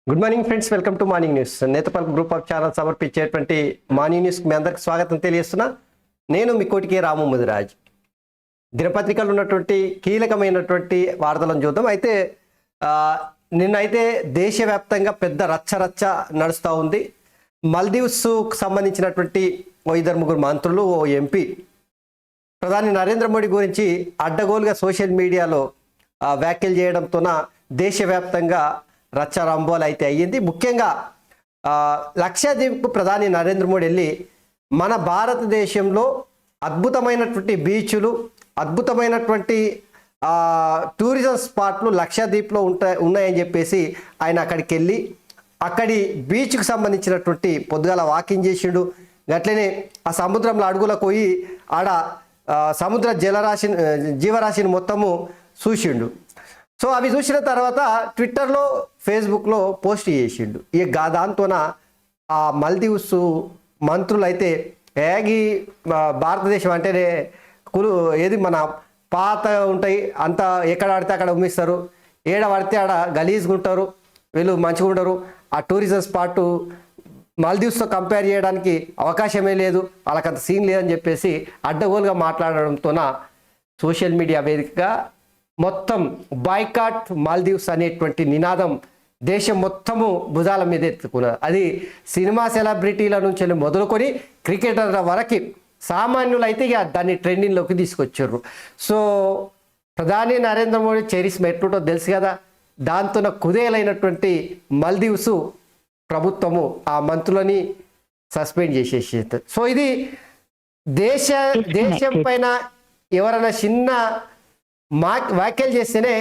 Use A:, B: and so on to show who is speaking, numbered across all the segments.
A: Good morning friends, welcome to morning news. Netapalli group of channel సమర్పించేటువంటి morning న్యూస్కి మీ అందరికి స్వాగతం తెలియజేస్తున్నా. నేను మీ కోటికి రాము ముదిరాజ్. దినపత్రికలు ఉన్నటువంటి కీలకమైనటువంటి వార్తలను చూద్దాం. అయితే నిన్నైతే దేశవ్యాప్తంగా పెద్ద రచ్చ నడుస్తూ ఉంది. మాల్దీవ్స్కు సంబంధించినటువంటి ఓ ఇద్దరు ముగ్గురు మంత్రులు, ఓ ఎంపీ ప్రధాని నరేంద్ర మోడీ గురించి అడ్డగోలుగా సోషల్ మీడియాలో వ్యాఖ్యలు చేయడంతోన దేశవ్యాప్తంగా రచ్చరంబోలు అయితే అయ్యింది. ముఖ్యంగా లక్షద్వీప్కు ప్రధాని నరేంద్ర మోడీ వెళ్ళి మన భారతదేశంలో అద్భుతమైనటువంటి బీచ్లు, అద్భుతమైనటువంటి టూరిజం స్పాట్లు లక్షద్వీప్లో ఉన్నాయని చెప్పేసి ఆయన అక్కడికి వెళ్ళి అక్కడి బీచ్కు సంబంధించినటువంటి పొద్దుగాల వాకింగ్ చేసిండు. గట్లనే ఆ సముద్రంలో అడుగులకు పోయి ఆడ సముద్ర జీవరాశిని మొత్తము చూసిండు. సో అవి చూసిన తర్వాత ట్విట్టర్లో, ఫేస్బుక్లో పోస్ట్ చేసిండు. ఇక దాంతోన ఆ మాల్దీవ్స్ మంత్రులు అయితే ఏగి భారతదేశం అంటేనే ఏది మన పాత ఉంటాయి, అంతా ఎక్కడ పడితే అక్కడ ఉమ్మిస్తారు, ఏడ పడితే ఆడ గలీజ్గా ఉంటారు, వీళ్ళు మంచిగా ఉంటారు, ఆ టూరిజం స్పాట్ మాల్దీవ్స్తో కంపేర్ చేయడానికి అవకాశమే లేదు, వాళ్ళకంత సీన్ లేదని చెప్పేసి అడ్డగోలుగా మాట్లాడడంతోన సోషల్ మీడియా వేదికగా మొత్తం బాయ్కాట్ మాల్దీవ్స్ అనేటువంటి నినాదం దేశం మొత్తము భుజాల మీద ఎత్తుకున్నారు. అది సినిమా సెలబ్రిటీల నుంచి మొదలుకొని క్రికెటర్ల వరకు సామాన్యులైతే ఇక దాన్ని ట్రెండింగ్లోకి తీసుకొచ్చారు. సో ప్రధాని నరేంద్ర మోడీ చరిస్మా ఎట్లుంటో తెలుసు కదా. దాంతో కుదేలైనటువంటి మాల్దీవ్స్ ప్రభుత్వము ఆ మంత్రులని సస్పెండ్ చేసేసేది. సో ఇది దేశం పైన ఎవరైనా చిన్న వ్యాఖ్యలు చేస్తేనే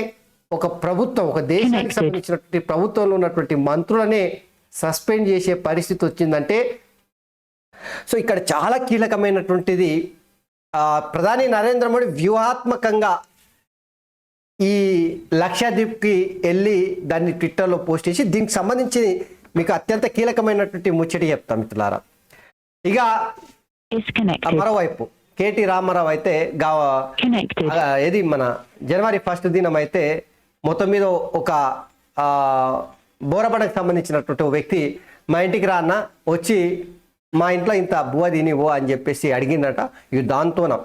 A: ఒక ప్రభుత్వం, ఒక దేశానికి సంబంధించినటువంటి ప్రభుత్వంలో ఉన్నటువంటి మంత్రులనే సస్పెండ్ చేసే పరిస్థితి వచ్చిందంటే, సో ఇక్కడ చాలా కీలకమైనటువంటిది. ప్రధాని నరేంద్ర మోడీ వ్యూహాత్మకంగా ఈ లక్షద్వీప్కి వెళ్ళి దాన్ని ట్విట్టర్లో పోస్ట్ చేసి దీనికి సంబంధించి మీకు అత్యంత కీలకమైనటువంటి ముచ్చటి చెప్తాం మిత్రులారా. ఇక మరోవైపు కేటీ రామారావు అయితే ఏది మన జనవరి 1 దినం అయితే మొత్తం మీద ఒక బోరబండకు సంబంధించినటువంటి వ్యక్తి మా ఇంటికి రాన్న వచ్చి మా ఇంట్లో ఇంత బువ్వ తినివో అని చెప్పేసి అడిగిందట. ఇక దాంతోన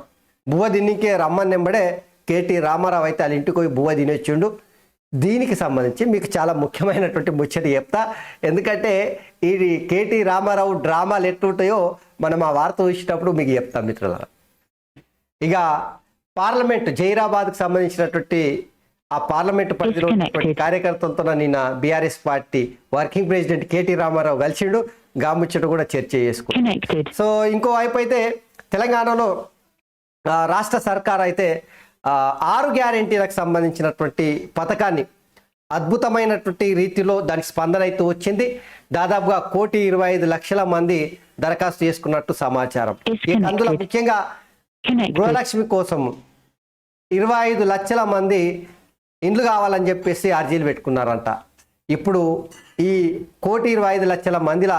A: బువ్వ తిన్నికే రమ్మన్నెంబడే కేటీ రామారావు అయితే వాళ్ళ ఇంటికి పోయి బువ్వ తినొచ్చిండు. దీనికి సంబంధించి మీకు చాలా ముఖ్యమైనటువంటి ముచ్చట చెప్తా. ఎందుకంటే ఈ కేటీ రామారావు డ్రామాలు ఎట్లుంటాయో మనం ఆ వార్త చూసేటప్పుడు మీకు చెప్తాం మిత్రులారా. ఇక పార్లమెంట్ జైరాబాద్కు సంబంధించినటువంటి ఆ పార్లమెంట్ పరిధిలో కార్యకర్తలతో నిన్న BRS party working president KT Ramarao కలిసిండు. గాముచ్చట కూడా చర్చ చేసుకుంటారు. సో ఇంకో వైపు అయితే తెలంగాణలో రాష్ట్ర సర్కార్ అయితే 6 గ్యారెంటీలకు సంబంధించినటువంటి పథకాన్ని అద్భుతమైనటువంటి రీతిలో దానికి స్పందన అయితే వచ్చింది. దాదాపుగా 1,25,00,000 మంది దరఖాస్తు చేసుకున్నట్టు సమాచారం. అందులో ముఖ్యంగా గృహలక్ష్మి కోసం 25 లక్షల మంది ఇండ్లు కావాలని చెప్పేసి అర్జీలు పెట్టుకున్నారంట. ఇప్పుడు ఈ 1,25,00,000 మందిలో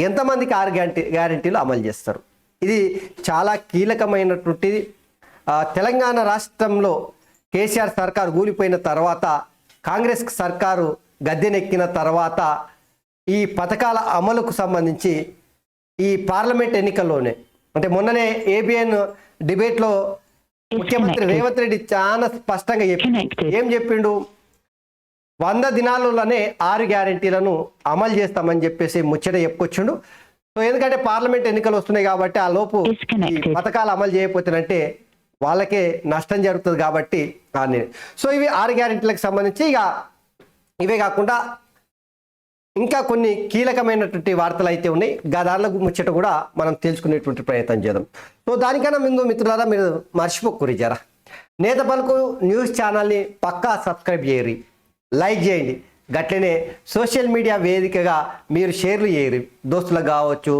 A: ఎంతమందికి 6 గ్యారెంటీలు అమలు చేస్తారు? ఇది చాలా కీలకమైనటువంటిది. తెలంగాణ రాష్ట్రంలో కేసీఆర్ సర్కారు కూలిపోయిన తర్వాత, కాంగ్రెస్ సర్కారు గద్దెనెక్కిన తర్వాత ఈ పథకాల అమలుకు సంబంధించి ఈ పార్లమెంట్ ఎన్నికల్లోనే, అంటే మొన్ననే ఏబిఎన్ డిబేట్లో ముఖ్యమంత్రి రేవంత్ రెడ్డి చాలా స్పష్టంగా ఏం చెప్పిండు, 100 దినాలలోనే 6 గ్యారెంటీలను అమలు చేస్తామని చెప్పేసి ముచ్చట చెప్పుకొచ్చిండు. సో ఎందుకంటే పార్లమెంట్ ఎన్నికలు వస్తున్నాయి కాబట్టి ఆ లోపు ఈ పథకాలు అమలు చేయకపోతేనంటే వాళ్ళకే నష్టం జరుగుతుంది కాబట్టి. సో ఇవి 6 గ్యారెంటీలకు సంబంధించి. ఇక ఇవే కాకుండా ఇంకా కొన్ని కీలకమైనటువంటి వార్తలు అయితే ఉన్నాయి. దానిలో ముచ్చట కూడా మనం తెలుసుకునేటువంటి ప్రయత్నం చేద్దాం. సో దానికన్నా ముందు మిత్రులారా, మీరు మర్చిపోకూరి జరా నేత పలుకు న్యూస్ ఛానల్ని పక్కా సబ్స్క్రైబ్ చేయరు, లైక్ చేయండి. గట్లనే సోషల్ మీడియా వేదికగా మీరు షేర్లు చేయరు, దోస్తులకు కావచ్చు,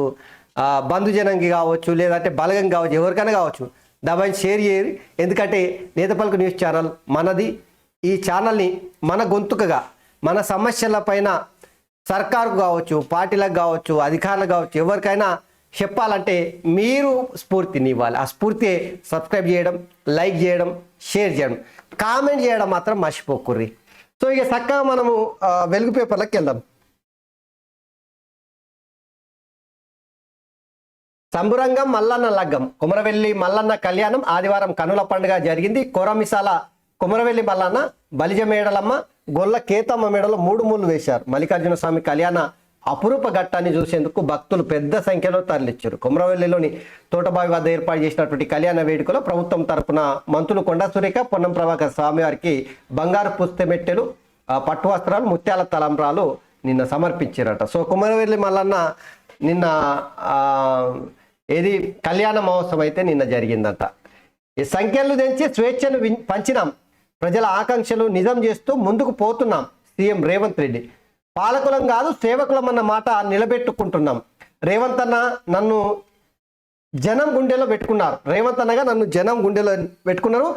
A: బంధుజనంకి కావచ్చు, లేదంటే బలగం కావచ్చు, ఎవరికైనా కావచ్చు, దాన్ని షేర్ చేయరు. ఎందుకంటే నేత పలుకు న్యూస్ ఛానల్ మనది. ఈ ఛానల్ని మన గొంతుకగా మన సమస్యల పైన సర్కారుకు కావచ్చు, పార్టీలకు కావచ్చు, అధికారులకు కావచ్చు, ఎవరికైనా చెప్పాలంటే మీరు స్ఫూర్తిని ఇవ్వాలి. ఆ స్ఫూర్తి సబ్స్క్రైబ్ చేయడం, లైక్ చేయడం, షేర్ చేయడం, కామెంట్ చేయడం మాత్రం మర్చిపోకుర్రి. సో ఇక చక్కగా మనము వెలుగు పేపర్లకు వెళ్దాం. సంబురంగం మల్లన్న లగ్గం కుమరవెల్లి మల్లన్న కళ్యాణం ఆదివారం కనుల పండుగ జరిగింది. కొరమిసాల కుమరవెల్లి మల్లన్న బలిజ మేడలమ్మ గొల్ల కేతమ్మ మేడలో 3 మూలు వేశారు. మల్లికార్జున స్వామి కళ్యాణ అపురూప ఘట్టాన్ని చూసేందుకు భక్తులు పెద్ద సంఖ్యలో తరలిచ్చారు. కుమరవెల్లిలోని తోటబావి వద్ద ఏర్పాటు చేసినటువంటి కళ్యాణ వేడుకలో ప్రభుత్వం తరపున మంత్రులు కొండా సురేఖ, పొన్నం ప్రభాకర్ స్వామివారికి బంగారు పుస్తమెట్టెలు, పట్టు వస్త్రాలు, ముత్యాల తలంబ్రాలు నిన్న సమర్పించారట. సో కుమరవెల్లి మల్లన్న నిన్న ఏది కళ్యాణ మహోత్సవం అయితే నిన్న జరిగిందట. ఈ సంఖ్యలు తెంచి స్వేచ్ఛను పంచినాం, ప్రజల ఆకాంక్షలు నిజం చేస్తూ ముందుకు పోతున్నాం. సీఎం రేవంత్ రెడ్డి పాలకులం కాదు సేవకులం అన్న మాట నిలబెట్టుకుంటున్నాం. రేవంత్ అన్న నన్ను జనం గుండెలో పెట్టుకున్నారు. రేవంత్ అన్నగా నన్ను జనం గుండెలో పెట్టుకున్నారు.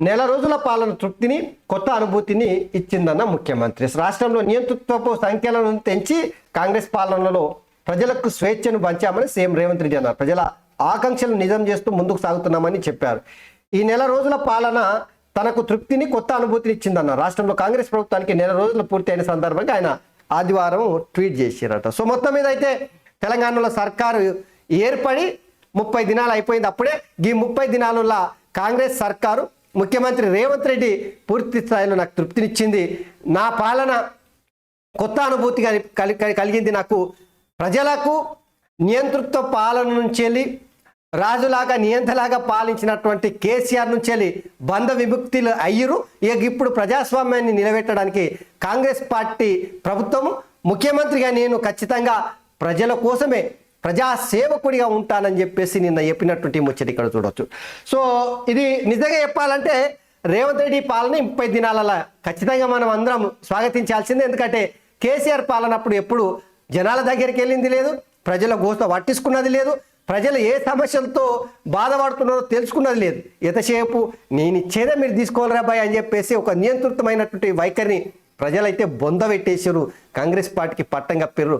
A: నెల రోజుల పాలన తృప్తిని, కొత్త అనుభూతిని ఇచ్చిందన్న ముఖ్యమంత్రి. రాష్ట్రంలో నియంతృత్వపు సంఖ్యలను తెంచి కాంగ్రెస్ పాలనలో ప్రజలకు స్వేచ్ఛను పంచామని సీఎం రేవంత్ రెడ్డి అన్నారు. ప్రజల ఆకాంక్షలు నిజం చేస్తూ ముందుకు సాగుతున్నామని చెప్పారు. ఈ నెల రోజుల పాలన తనకు తృప్తిని, కొత్త అనుభూతిని ఇచ్చిందన్నారు. రాష్ట్రంలో కాంగ్రెస్ ప్రభుత్వానికి నెల రోజులు పూర్తి అయిన సందర్భంగా ఆయన ఆదివారం ట్వీట్ చేశారట. సో మొత్తం మీద అయితే తెలంగాణలో సర్కారు ఏర్పడి 30 దినాలు అయిపోయింది. అప్పుడే ఈ 30 దినాలలో కాంగ్రెస్ సర్కారు ముఖ్యమంత్రి రేవంత్ రెడ్డి పూర్తి స్థాయిలో నాకు తృప్తినిచ్చింది, నా పాలన కొత్త అనుభూతి కలిగింది, నాకు ప్రజలకు నియంతృత్వ పాలన నుంచి వెళ్ళి రాజులాగా నియంతలాగా పాలించినటువంటి కేసీఆర్ నుంచి వెళ్ళి బంధ విముక్తులు అయ్యిరు. ఇక ఇప్పుడు ప్రజాస్వామ్యాన్ని నిలబెట్టడానికి కాంగ్రెస్ పార్టీ ప్రభుత్వము, ముఖ్యమంత్రిగా నేను ఖచ్చితంగా ప్రజల కోసమే ప్రజాసేవకుడిగా ఉంటానని చెప్పేసి నిన్న చెప్పినటువంటి ముచ్చట ఇక్కడ చూడవచ్చు. సో ఇది నిజంగా చెప్పాలంటే రేవంత్ రెడ్డి పాలన 30 దినాలలో ఖచ్చితంగా మనం అందరం స్వాగతించాల్సిందే. ఎందుకంటే కేసీఆర్ పాలనప్పుడు ఎప్పుడు జనాల దగ్గరికి వెళ్ళింది లేదు, ప్రజల గోస పట్టించుకున్నది లేదు, ప్రజలు ఏ సమస్యలతో బాధపడుతున్నారో తెలుసుకున్నది లేదు. ఎంతసేపు నేను ఇచ్చేదే మీరు తీసుకోవాలరా బాయ్ అని చెప్పేసి ఒక నియంత్రితమైనటువంటి వైఖరిని ప్రజలైతే బొందబెట్టేసారు. కాంగ్రెస్ పార్టీకి పట్టం కప్పారు.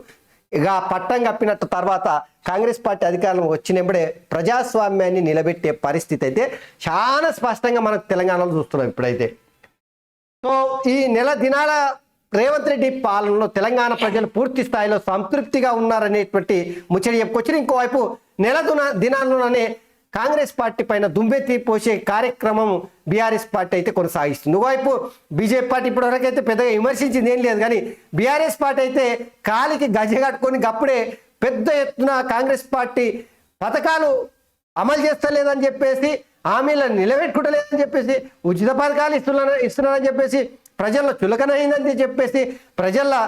A: ఇక పట్టం కప్పినట్టు తర్వాత కాంగ్రెస్ పార్టీ అధికారం వచ్చినప్పుడే ప్రజాస్వామ్యాన్ని నిలబెట్టే పరిస్థితి అయితే చాలా స్పష్టంగా మనకు తెలంగాణలో చూస్తున్నాం ఇప్పుడైతే. సో ఈ నెల దినాల రేవంత్ రెడ్డి పాలనలో తెలంగాణ ప్రజలు పూర్తి స్థాయిలో సంతృప్తిగా ఉన్నారనేటువంటి ముచ్చడి చెప్పుకొచ్చి, ఇంకోవైపు నెల దినాల్లోనే కాంగ్రెస్ పార్టీ పైన దుమ్మెత్తి పోసే కార్యక్రమం బీఆర్ఎస్ పార్టీ అయితే కొనసాగిస్తుంది. ఒకవైపు బీజేపీ పార్టీ ఇప్పటివరకైతే పెద్దగా విమర్శించింది ఏం లేదు, కానీ బీఆర్ఎస్ పార్టీ అయితే కాలికి గజ కట్టుకొని అప్పుడే పెద్ద ఎత్తున కాంగ్రెస్ పార్టీ పథకాలు అమలు చేస్తలేదని చెప్పేసి, హామీలను నిలబెట్టుకుంటలేదని చెప్పేసి, ఉచిత పథకాలు ఇస్తున్నారని చెప్పేసి, ప్రజల్లో చులకనైందని చెప్పేసి, ప్రజల్లో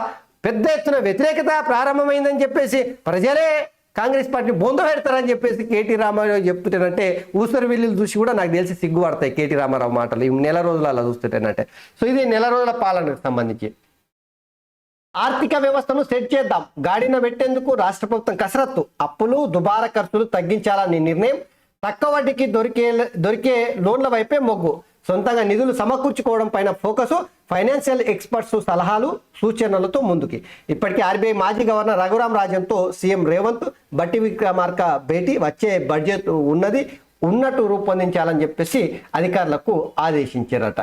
A: పెద్ద ఎత్తున వ్యతిరేకత ప్రారంభమైందని చెప్పేసి, ప్రజలే కాంగ్రెస్ పార్టీ బొంద పెడతారని చెప్పేసి కేటీ రామారావు చెప్తుంటేనంటే ఊసరి విల్లులు చూసి కూడా నాకు తెలిసి సిగ్గుపడతాయి కేటీ రామారావు మాటలు ఈ నెల రోజులు అలా చూస్తుంటేనంటే. సో ఇది నెల రోజుల పాలనకు సంబంధించి. ఆర్థిక వ్యవస్థను సెట్ చేద్దాం, గాడిన పెట్టేందుకు రాష్ట్ర ప్రభుత్వం కసరత్తు, అప్పులు దుబారా ఖర్చులు తగ్గించాలని నిర్ణయం, తక్కువ వడ్డీకి దొరికే లోన్ల వైపే మొగ్గు, సొంతంగా నిధులు సమకూర్చుకోవడం పైన ఫోకసు, ఫైనాన్షియల్ ఎక్స్పర్ట్స్ సలహాలు సూచనలతో ముందుకి. ఇప్పటికీ ఆర్బీఐ మాజీ గవర్నర్ రఘురాం రాజన్తో సీఎం రేవంత్ బట్టి విక్రమార్క భేటీ, వచ్చే బడ్జెట్ ఉన్నట్టు రూపొందించాలని చెప్పేసి అధికారులకు ఆదేశించారట.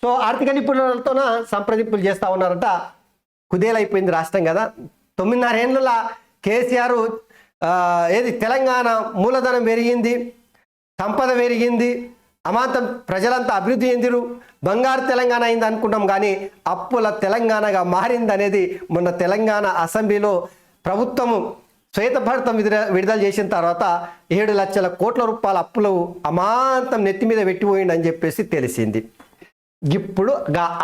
A: సో ఆర్థిక నిపుణులతోన సంప్రదింపులు చేస్తూ ఉన్నారట. కుదేలైపోయింది రాష్ట్రం కదా, 9.5 ఏళ్ళ కేసీఆర్ ఏది తెలంగాణ మూలధనం పెరిగింది, సంపద పెరిగింది, అమాంతం ప్రజలంతా అభివృద్ధి చెందిరు, బంగారు తెలంగాణ అయింది అనుకుంటాం, కానీ అప్పుల తెలంగాణగా మారింది అనేది మొన్న తెలంగాణ అసెంబ్లీలో ప్రభుత్వము శ్వేతపత్రం విడుదల చేసిన తర్వాత 7 లక్షల కోట్ల రూపాయల అప్పులు అమాంతం నెత్తి మీద పెట్టిపోయిందని చెప్పేసి తెలిసింది. ఇప్పుడు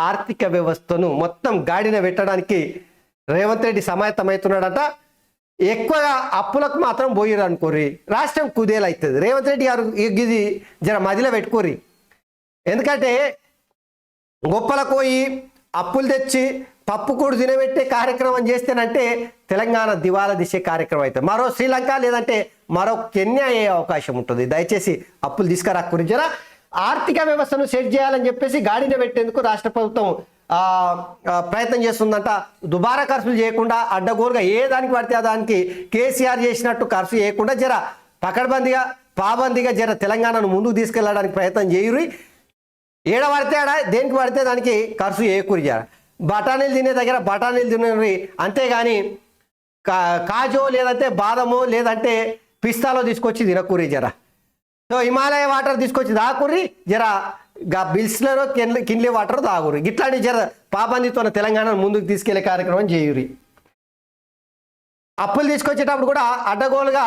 A: ఆర్థిక వ్యవస్థను మొత్తం గాడిన పెట్టడానికి రేవంత్ రెడ్డి సమాయత్తమవుతున్నాడట. ఎక్కువగా అప్పులకు మాత్రం పోయిరు అనుకోర్రి, రాష్ట్రం కుదేలు అవుతుంది. రేవంత్ రెడ్డి గారు ఇది జర మదిలో పెట్టుకోర్రి. ఎందుకంటే గొప్పలకు పోయి అప్పులు తెచ్చి పప్పు కూడు తినబెట్టే కార్యక్రమం చేస్తేనంటే తెలంగాణ దివాలా దిశే కార్యక్రమం అవుతుంది. మరో శ్రీలంక లేదంటే మరో కెన్యా అయ్యే అవకాశం ఉంటుంది. దయచేసి అప్పులు తీసుకురాకురి. జర ఆర్థిక వ్యవస్థను సెట్ చేయాలని చెప్పేసి గాడిన పెట్టేందుకు రాష్ట్ర ప్రభుత్వం ప్రయత్నం చేస్తుందంట. దుబారా ఖర్చులు చేయకుండా అడ్డగోలుగా ఏ దానికి పడితే దానికి కేసీఆర్ చేసినట్టు ఖర్చు చేయకుండా జర పకడ్బందీగా పాబందీగా జర తెలంగాణను ముందుకు తీసుకెళ్ళడానికి ప్రయత్నం చేయురి. ఏడ పడితే ఆడ దేనికి పడితే దానికి ఖర్చు చేయకూరి. జర బఠానీలు తినే దగ్గర బఠానీలు తినరి, అంతేగాని కాజో లేదంటే బాదమో లేదంటే పిస్తాలో తీసుకొచ్చి తినకూరి జర. సో హిమాలయ వాటర్ తీసుకొచ్చి తాగుర్రి జర, బిల్స్లలో కిన్లీ వాటర్ తాగుర్రి. ఇట్లాంటి జర పాబందితో తెలంగాణ ముందుకు తీసుకెళ్లే కార్యక్రమం చేయురి. అప్పులు తీసుకొచ్చేటప్పుడు కూడా అడ్డగోలుగా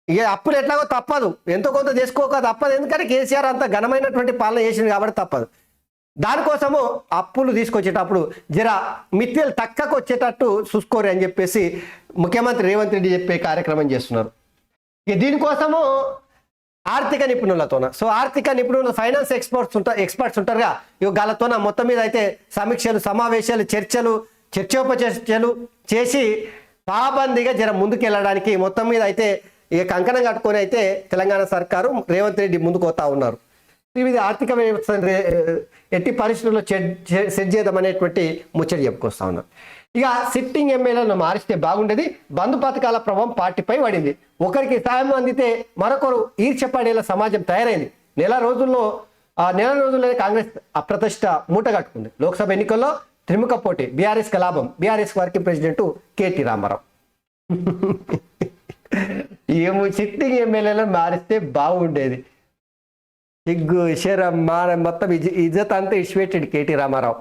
A: ఇక అప్పులు ఎట్లాగో తప్పదు, ఎంతో కొంత చేసుకోక తప్పదు. ఎందుకంటే కేసీఆర్ అంత ఘనమైనటువంటి పాలన చేసింది కాబట్టి తప్పదు. దానికోసము అప్పులు తీసుకొచ్చేటప్పుడు జర మిత్యలు తక్కకు వచ్చేటట్టు చూసుకోరు అని చెప్పేసి ముఖ్యమంత్రి రేవంత్ రెడ్డి చెప్పే కార్యక్రమం చేస్తున్నారు. ఇక దీనికోసము ఆర్థిక నిపుణులతోన, సో ఆర్థిక నిపుణులు ఫైనాన్స్ ఎక్స్పర్ట్స్ ఉంటారుగా, ఇక వాళ్ళతోన మొత్తం మీద అయితే సమీక్షలు, సమావేశాలు, చర్చోపచర్చలు చేసి పాబందీగా జర ముందుకెళ్ళడానికి మొత్తం మీద అయితే ఇక కంకణం కట్టుకొని అయితే తెలంగాణ సర్కారు రేవంత్ రెడ్డి ముందుకు పోతా ఉన్నారు. వివిధ ఆర్థిక వ్యవస్థ ఎట్టి పరిస్థితుల్లో సెట్ చేద్దామనేటువంటి ముచ్చట చెప్పుకొస్తా ఉన్నారు. ఇక సిట్టింగ్ ఎమ్మెల్యేలను మారిస్తే బాగుండేది, బంధు పథకాల ప్రభావం పార్టీపై పడింది. ఒకరికి సాయం అందితే మరొకరు ఈర్ష్యపడేలా సమాజం తయారైంది. నెల రోజుల్లోనే కాంగ్రెస్ అప్రతిష్ట మూట కట్టుకుంది. లోక్సభ ఎన్నికల్లో త్రిముఖ పోటీ, బీఆర్ఎస్కి లాభం. BRS working president KT Rama Rao. ఏమో సిట్టింగ్ ఎమ్మెల్యేలను మారిస్తే బాగుండేది, సిగ్గు శరం మొత్తం ఇజ్జత్ అంతా ఇచ్చిపెట్టాడు కేటీ రామారావు.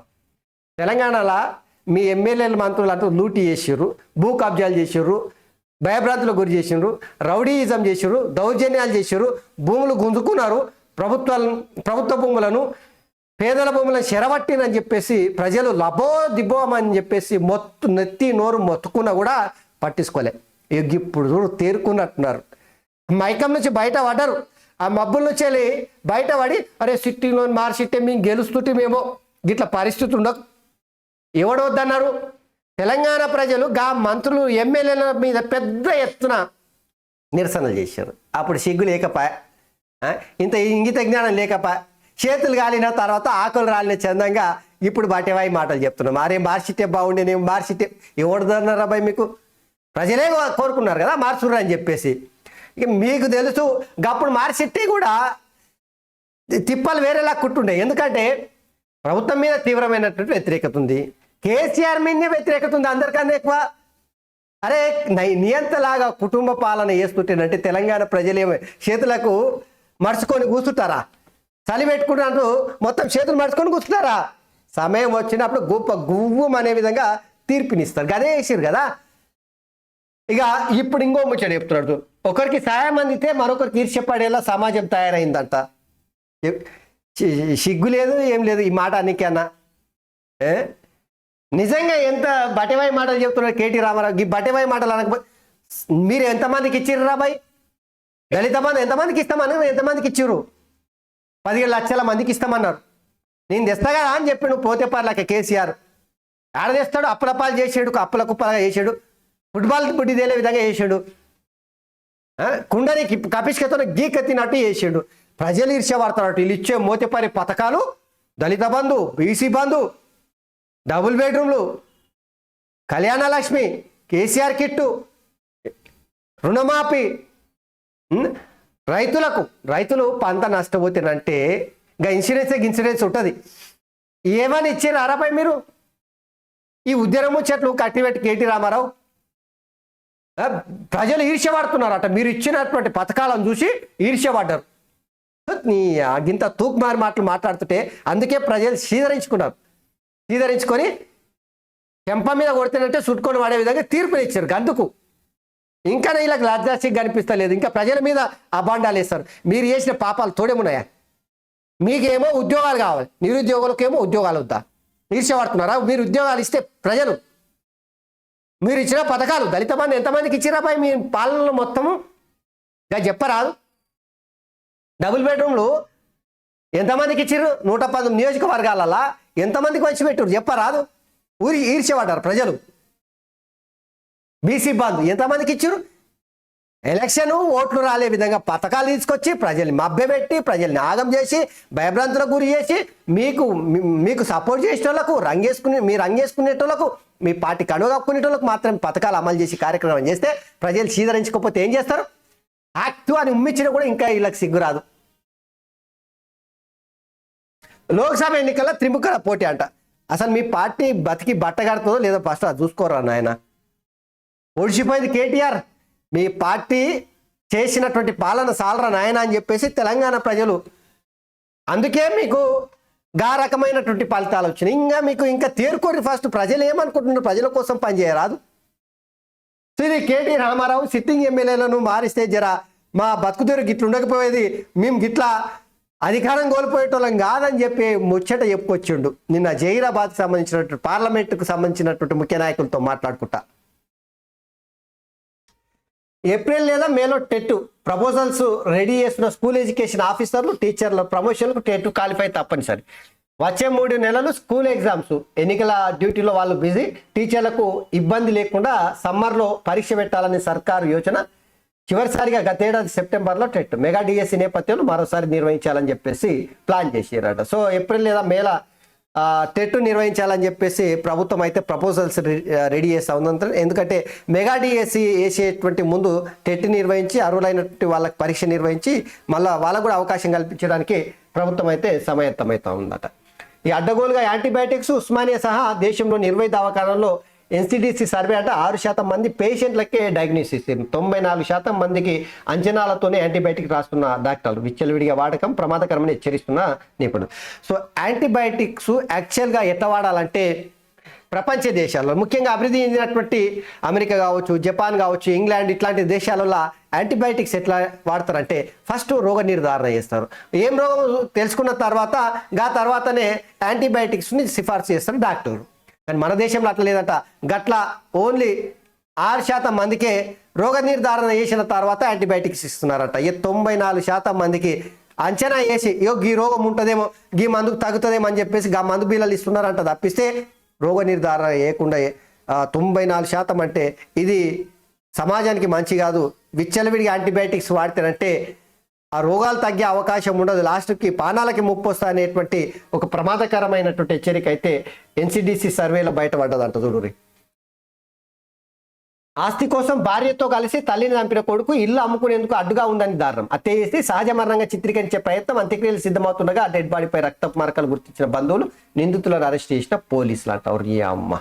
A: తెలంగాణలో మీ ఎమ్మెల్యేలు మంత్రులు అంటూ లూటీ చేసిర్రు, భూ కబ్జాలు చేసిర్రు, భయభ్రాంతులకు గురి చేసిర్రు, రౌడీయిజం చేసిర్రు, దౌర్జన్యాలు చేసిర్రు, భూములు గుంజుకున్నారు, ప్రభుత్వ భూములను, పేదల భూములను చెరబట్టినని చెప్పేసి ప్రజలు లబో దిబోమని చెప్పేసి నెత్తి నోరు మొత్తుకున్నా కూడా పట్టించుకోలే. ఇప్పుడు చూడు తేరుకున్నట్టున్నారు, మైకం నుంచి బయట పడ్డారు. ఆ మబ్బుల నుంచి వెళ్ళి బయట పడి అరే సిట్టింగ్లో మార్చిట్టే మేము గెలుస్తుంటేమేమో గిట్ల పరిస్థితి ఉండదు. ఎవడు వద్దన్నారు? తెలంగాణ ప్రజలు మంత్రులు ఎమ్మెల్యేల మీద పెద్ద ఎత్తున నిరసనలు చేశారు. అప్పుడు సిగ్గు లేకపా, ఇంత ఇంగిత జ్ఞానం లేకపా, చేతులు కాలిన తర్వాత ఆకులు రాలిన చందంగా ఇప్పుడు బాటేవాయి మాటలు చెప్తున్నాం. అరే మార్చిట్టే బాగుండే, నేను మార్చిట్టే ఎవడుదన్నారు అబ్బాయి? మీకు ప్రజలే కోరుకున్నారు కదా మార్చుర్రు అని చెప్పేసి. ఇక మీకు తెలుసు గప్పుడు మార్చిట్టే కూడా తిప్పలు వేరేలా కుట్టుండే. ఎందుకంటే ప్రభుత్వం మీద తీవ్రమైనటువంటి వ్యతిరేకత ఉంది, కేసీఆర్ మీదనే వ్యతిరేకత ఉంది అందరికన్నా ఎక్కువ. అరే నియంతలాగా కుటుంబ పాలన చేస్తుంటేనంటే తెలంగాణ ప్రజలేమో చేతులకు మర్చుకొని కూర్చుంటారా? చలి పెట్టుకుంటూ మొత్తం చేతులు మర్చుకొని కూర్చుంటారా? సమయం వచ్చినప్పుడు గువ్వం అనే విధంగా తీర్పునిస్తారు. అదే చేసారు కదా. ఇక ఇప్పుడు ఇంకో ముచ్చట చెప్తున్నాడు, ఒకరికి సాయం అందితే మరొకరికి ఈర్ష్యపడేలా సమాజం తయారైందంట. సిగ్గు లేదు ఏం లేదు ఈ మాట అన్నికన్నా. నిజంగా ఎంత బటేవాయి మాటలు చెప్తున్నారు కేటీ రామారావు. ఈ బటేవాయి మాటలు అనకపోతే మీరు ఎంతమందికి ఇచ్చిర్రు రాబాయ్? దళిత బంధు ఎంతమందికి ఇస్తామని ఎంతమందికి ఇచ్చిర్రు? 17 లక్షల మందికి ఇస్తామన్నారు. నేను తెస్తా కదా అని చెప్పి నువ్వు పోతే పర్లేక కేసీఆర్ ఆడ తెస్తాడు. అప్పులపాలు చేసాడు, అప్పుల కుప్పలుగా చేసాడు, ఫుట్బాల్ బుడ్డి తేలే విధంగా చేసాడు, కుండని కపిష్కతో గీకెత్తినట్టు చేసాడు. ప్రజలు ఈర్ష్యపడతాడు. వీళ్ళు ఇచ్చే మోతేపరి పథకాలు, దళిత బంధు, బీసీ బంధు, డబుల్ బెడ్రూమ్లు, కళ్యాణ లక్ష్మి, కేసీఆర్ కిట్టు, రుణమాఫీ, రైతులు పంట నష్టపోతేనంటే ఇంకా ఇన్సూరెన్స్ ఉంటుంది. ఏమని ఇచ్చారు అరపై మీరు? ఈ ఉద్యమము చెట్లు కట్టిపెట్టి కేటీ రామారావు ప్రజలు ఈర్ష్యపడుతున్నారట. మీరు ఇచ్చినటువంటి పథకాలను చూసి ఈర్ష్యపడ్డారు. నీ గింత తూకుమారి మాట్లాడుతుంటే అందుకే ప్రజలు సీదరించుకొని చెంప మీద కొడితేనంటే చుట్టుకొని వాడే విధంగా తీర్పునిచ్చారు. అందుకు ఇంకా వీళ్ళకి లజ్జాసిగా కనిపిస్తలేదు. ఇంకా ప్రజల మీద అబాండాలు వేస్తారు. మీరు చేసిన పాపాలు తోడేమున్నాయా? మీకేమో ఉద్యోగాలు కావాలి, నిరుద్యోగులకేమో ఉద్యోగాలు వద్దా? ఈర్ష్యపడుతున్నారా? మీరు ఉద్యోగాలు ఇస్తే ప్రజలు, మీరు ఇచ్చిన పథకాలు, దళిత బంధు ఎంతమందికి ఇచ్చిరాబాయి మీ పాలనలో మొత్తము ఇక చెప్పరాదు? డబుల్ బెడ్రూమ్లు ఎంతమందికి ఇచ్చిర్రు? 110 నియోజకవర్గాలలో ఎంతమందికి వచ్చి పెట్టారు చెప్పరాదు? ఈర్ష్యపడ్డారు ప్రజలు. బీసీ బంధు ఎంతమందికి ఇచ్చారు? ఎలక్షన్ ఓట్లు రాలే విధంగా పథకాలు తీసుకొచ్చి ప్రజల్ని మభ్యపెట్టి, ప్రజల్ని ఆగం చేసి, భయభ్రాంతులకు గురి చేసి, మీకు సపోర్ట్ చేసే వాళ్ళకు రంగేసుకునేటోళ్ళకు, మీ పార్టీ కనుగొక్కునేటోళ్ళకు మాత్రం పథకాలు అమలు చేసి కార్యక్రమం చేస్తే ప్రజలు సీదరించకపోతే ఏం చేస్తారు? యాక్టివ్ అని ఉమ్మించినా కూడా ఇంకా వీళ్ళకి సిగ్గురాదు. లోక్సభ ఎన్నికల్లో త్రిముఖల పోటీ అంట. అసలు మీ పార్టీ బతికి బట్టగడుతుందో లేదో ఫస్ట్ అది చూసుకోరా నాయన. ఓడిచిపోయింది కేటీఆర్. మీ పార్టీ చేసినటువంటి పాలన సాలరా నాయన అని చెప్పేసి తెలంగాణ ప్రజలు అందుకే మీకు గా రకమైనటువంటి ఫలితాలు వచ్చినాయి. మీకు ఇంకా తేరుకోరి ఫస్ట్ ప్రజలు ఏమనుకుంటున్నారు, ప్రజల కోసం పనిచేయరాదు. శ్రీ కేటీ రామారావు సిట్టింగ్ ఎమ్మెల్యేలను మారిస్తే జర మా బతుకుతీరు గిట్ల ఉండకపోయేది, మేము గిట్లా అధికారం కోల్పోయేటోళ్ళం కాదని చెప్పి ముచ్చట చెప్పుకొచ్చిండు నిన్న జహీరాబాద్కి సంబంధించినటువంటి పార్లమెంటుకు సంబంధించినటువంటి ముఖ్య నాయకులతో మాట్లాడుకుంటా. ఏప్రిల్ లేదా మేలో టెట్ ప్రపోజల్స్ రెడీ చేస్తున్న స్కూల్ ఎడ్యుకేషన్ ఆఫీసర్లు టీచర్ల ప్రమోషన్లకు టెట్ క్వాలిఫై తప్పనిసరి. వచ్చే 3 నెలలు స్కూల్ ఎగ్జామ్స్, ఎన్నికల డ్యూటీలో వాళ్ళు బిజీ. టీచర్లకు ఇబ్బంది లేకుండా సమ్మర్లో పరీక్ష పెట్టాలని సర్కారు యోచన. చివరిసారిగా గతేడాది సెప్టెంబర్లో టెట్ మెగా డిఎస్సి నేపథ్యంలో మరోసారి నిర్వహించాలని చెప్పేసి ప్లాన్ చేసారట. సో ఏప్రిల్ లేదా మేలో టెట్ నిర్వహించాలని చెప్పేసి ప్రభుత్వం అయితే ప్రపోజల్స్ రెడీ చేస్తూ ఉంది. ఎందుకంటే మెగా డిఎస్సి వేసేటువంటి ముందు టెట్ నిర్వహించి అర్హులైనటువంటి వాళ్ళకి పరీక్ష నిర్వహించి మళ్ళీ వాళ్ళకు కూడా అవకాశం కల్పించడానికి ప్రభుత్వం అయితే సమాయత్తమవుతూ ఉందట. ఈ అడ్డగోలుగా యాంటీబయాటిక్స్ ఉస్మానియా సహా దేశంలోని 20 దవాఖానాల్లో ఎన్సిడిసి సర్వే అంటే 6% మంది పేషెంట్లకే డయాగ్నోసిస్, 94% మందికి అంచనాలతోనే యాంటీబయాటిక్ రాస్తున్న డాక్టర్లు. విచ్చలవిడిగా వాడకం ప్రమాదకరమని హెచ్చరిస్తున్న నిపుణులు. సో యాంటీబయాటిక్స్ యాక్చువల్గా ఎట్లా వాడాలంటే ప్రపంచ దేశాల్లో ముఖ్యంగా అభివృద్ధి చెందినటువంటి అమెరికా కావచ్చు, జపాన్ కావచ్చు, ఇంగ్లాండ్ ఇట్లాంటి దేశాలలో యాంటీబయాటిక్స్ ఎట్లా వాడతారంటే ఫస్ట్ రోగ నిర్ధారణ చేస్తారు. ఏం రోగం తెలుసుకున్న తర్వాతనే యాంటీబయాటిక్స్ని సిఫార్సు చేస్తారు డాక్టర్లు. కానీ మన దేశంలో అట్లా లేదట. గట్ల ఓన్లీ 6% మందికే రోగ నిర్ధారణ చేసిన తర్వాత యాంటీబయాటిక్స్ ఇస్తున్నారట. 94% మందికి అంచనా వేసి ఈ రోగం ఉంటుందేమో, ఈ మందుకు తగ్గుతుందేమో అని చెప్పేసి ఆ మందు బిల్లలు ఇస్తున్నారంట. తప్పిస్తే రోగ నిర్ధారణ చేయకుండా 94% అంటే ఇది సమాజానికి మంచి కాదు. విచ్చలవిడిగా యాంటీబయాటిక్స్ వాడితేనంటే ఆ రోగాలు తగ్గే అవకాశం ఉండదు, లాస్ట్కి పానాలకి ముప్పు వస్తా అనేటువంటి ఒక ప్రమాదకరమైనటువంటి హెచ్చరిక అయితే ఎన్సిడిసి సర్వేలో బయటపడ్డదంట. చూడురి, ఆస్తి కోసం భార్యతో కలిసి తల్లిని చంపిన కొడుకు ఇల్లు అమ్ముకునేందుకు అడ్డుగా ఉందని దారుణం. హత్య చేసి సహజ మరణంగా చిత్రీకరించే ప్రయత్నం, అంత్యక్రియలు సిద్ధమవుతుండగా డెడ్ బాడీపై రక్తపు మరకలు గుర్తించిన బంధువులు, నిందితులను అరెస్ట్ చేసిన పోలీసులు అంటారు. ఈ అమ్మ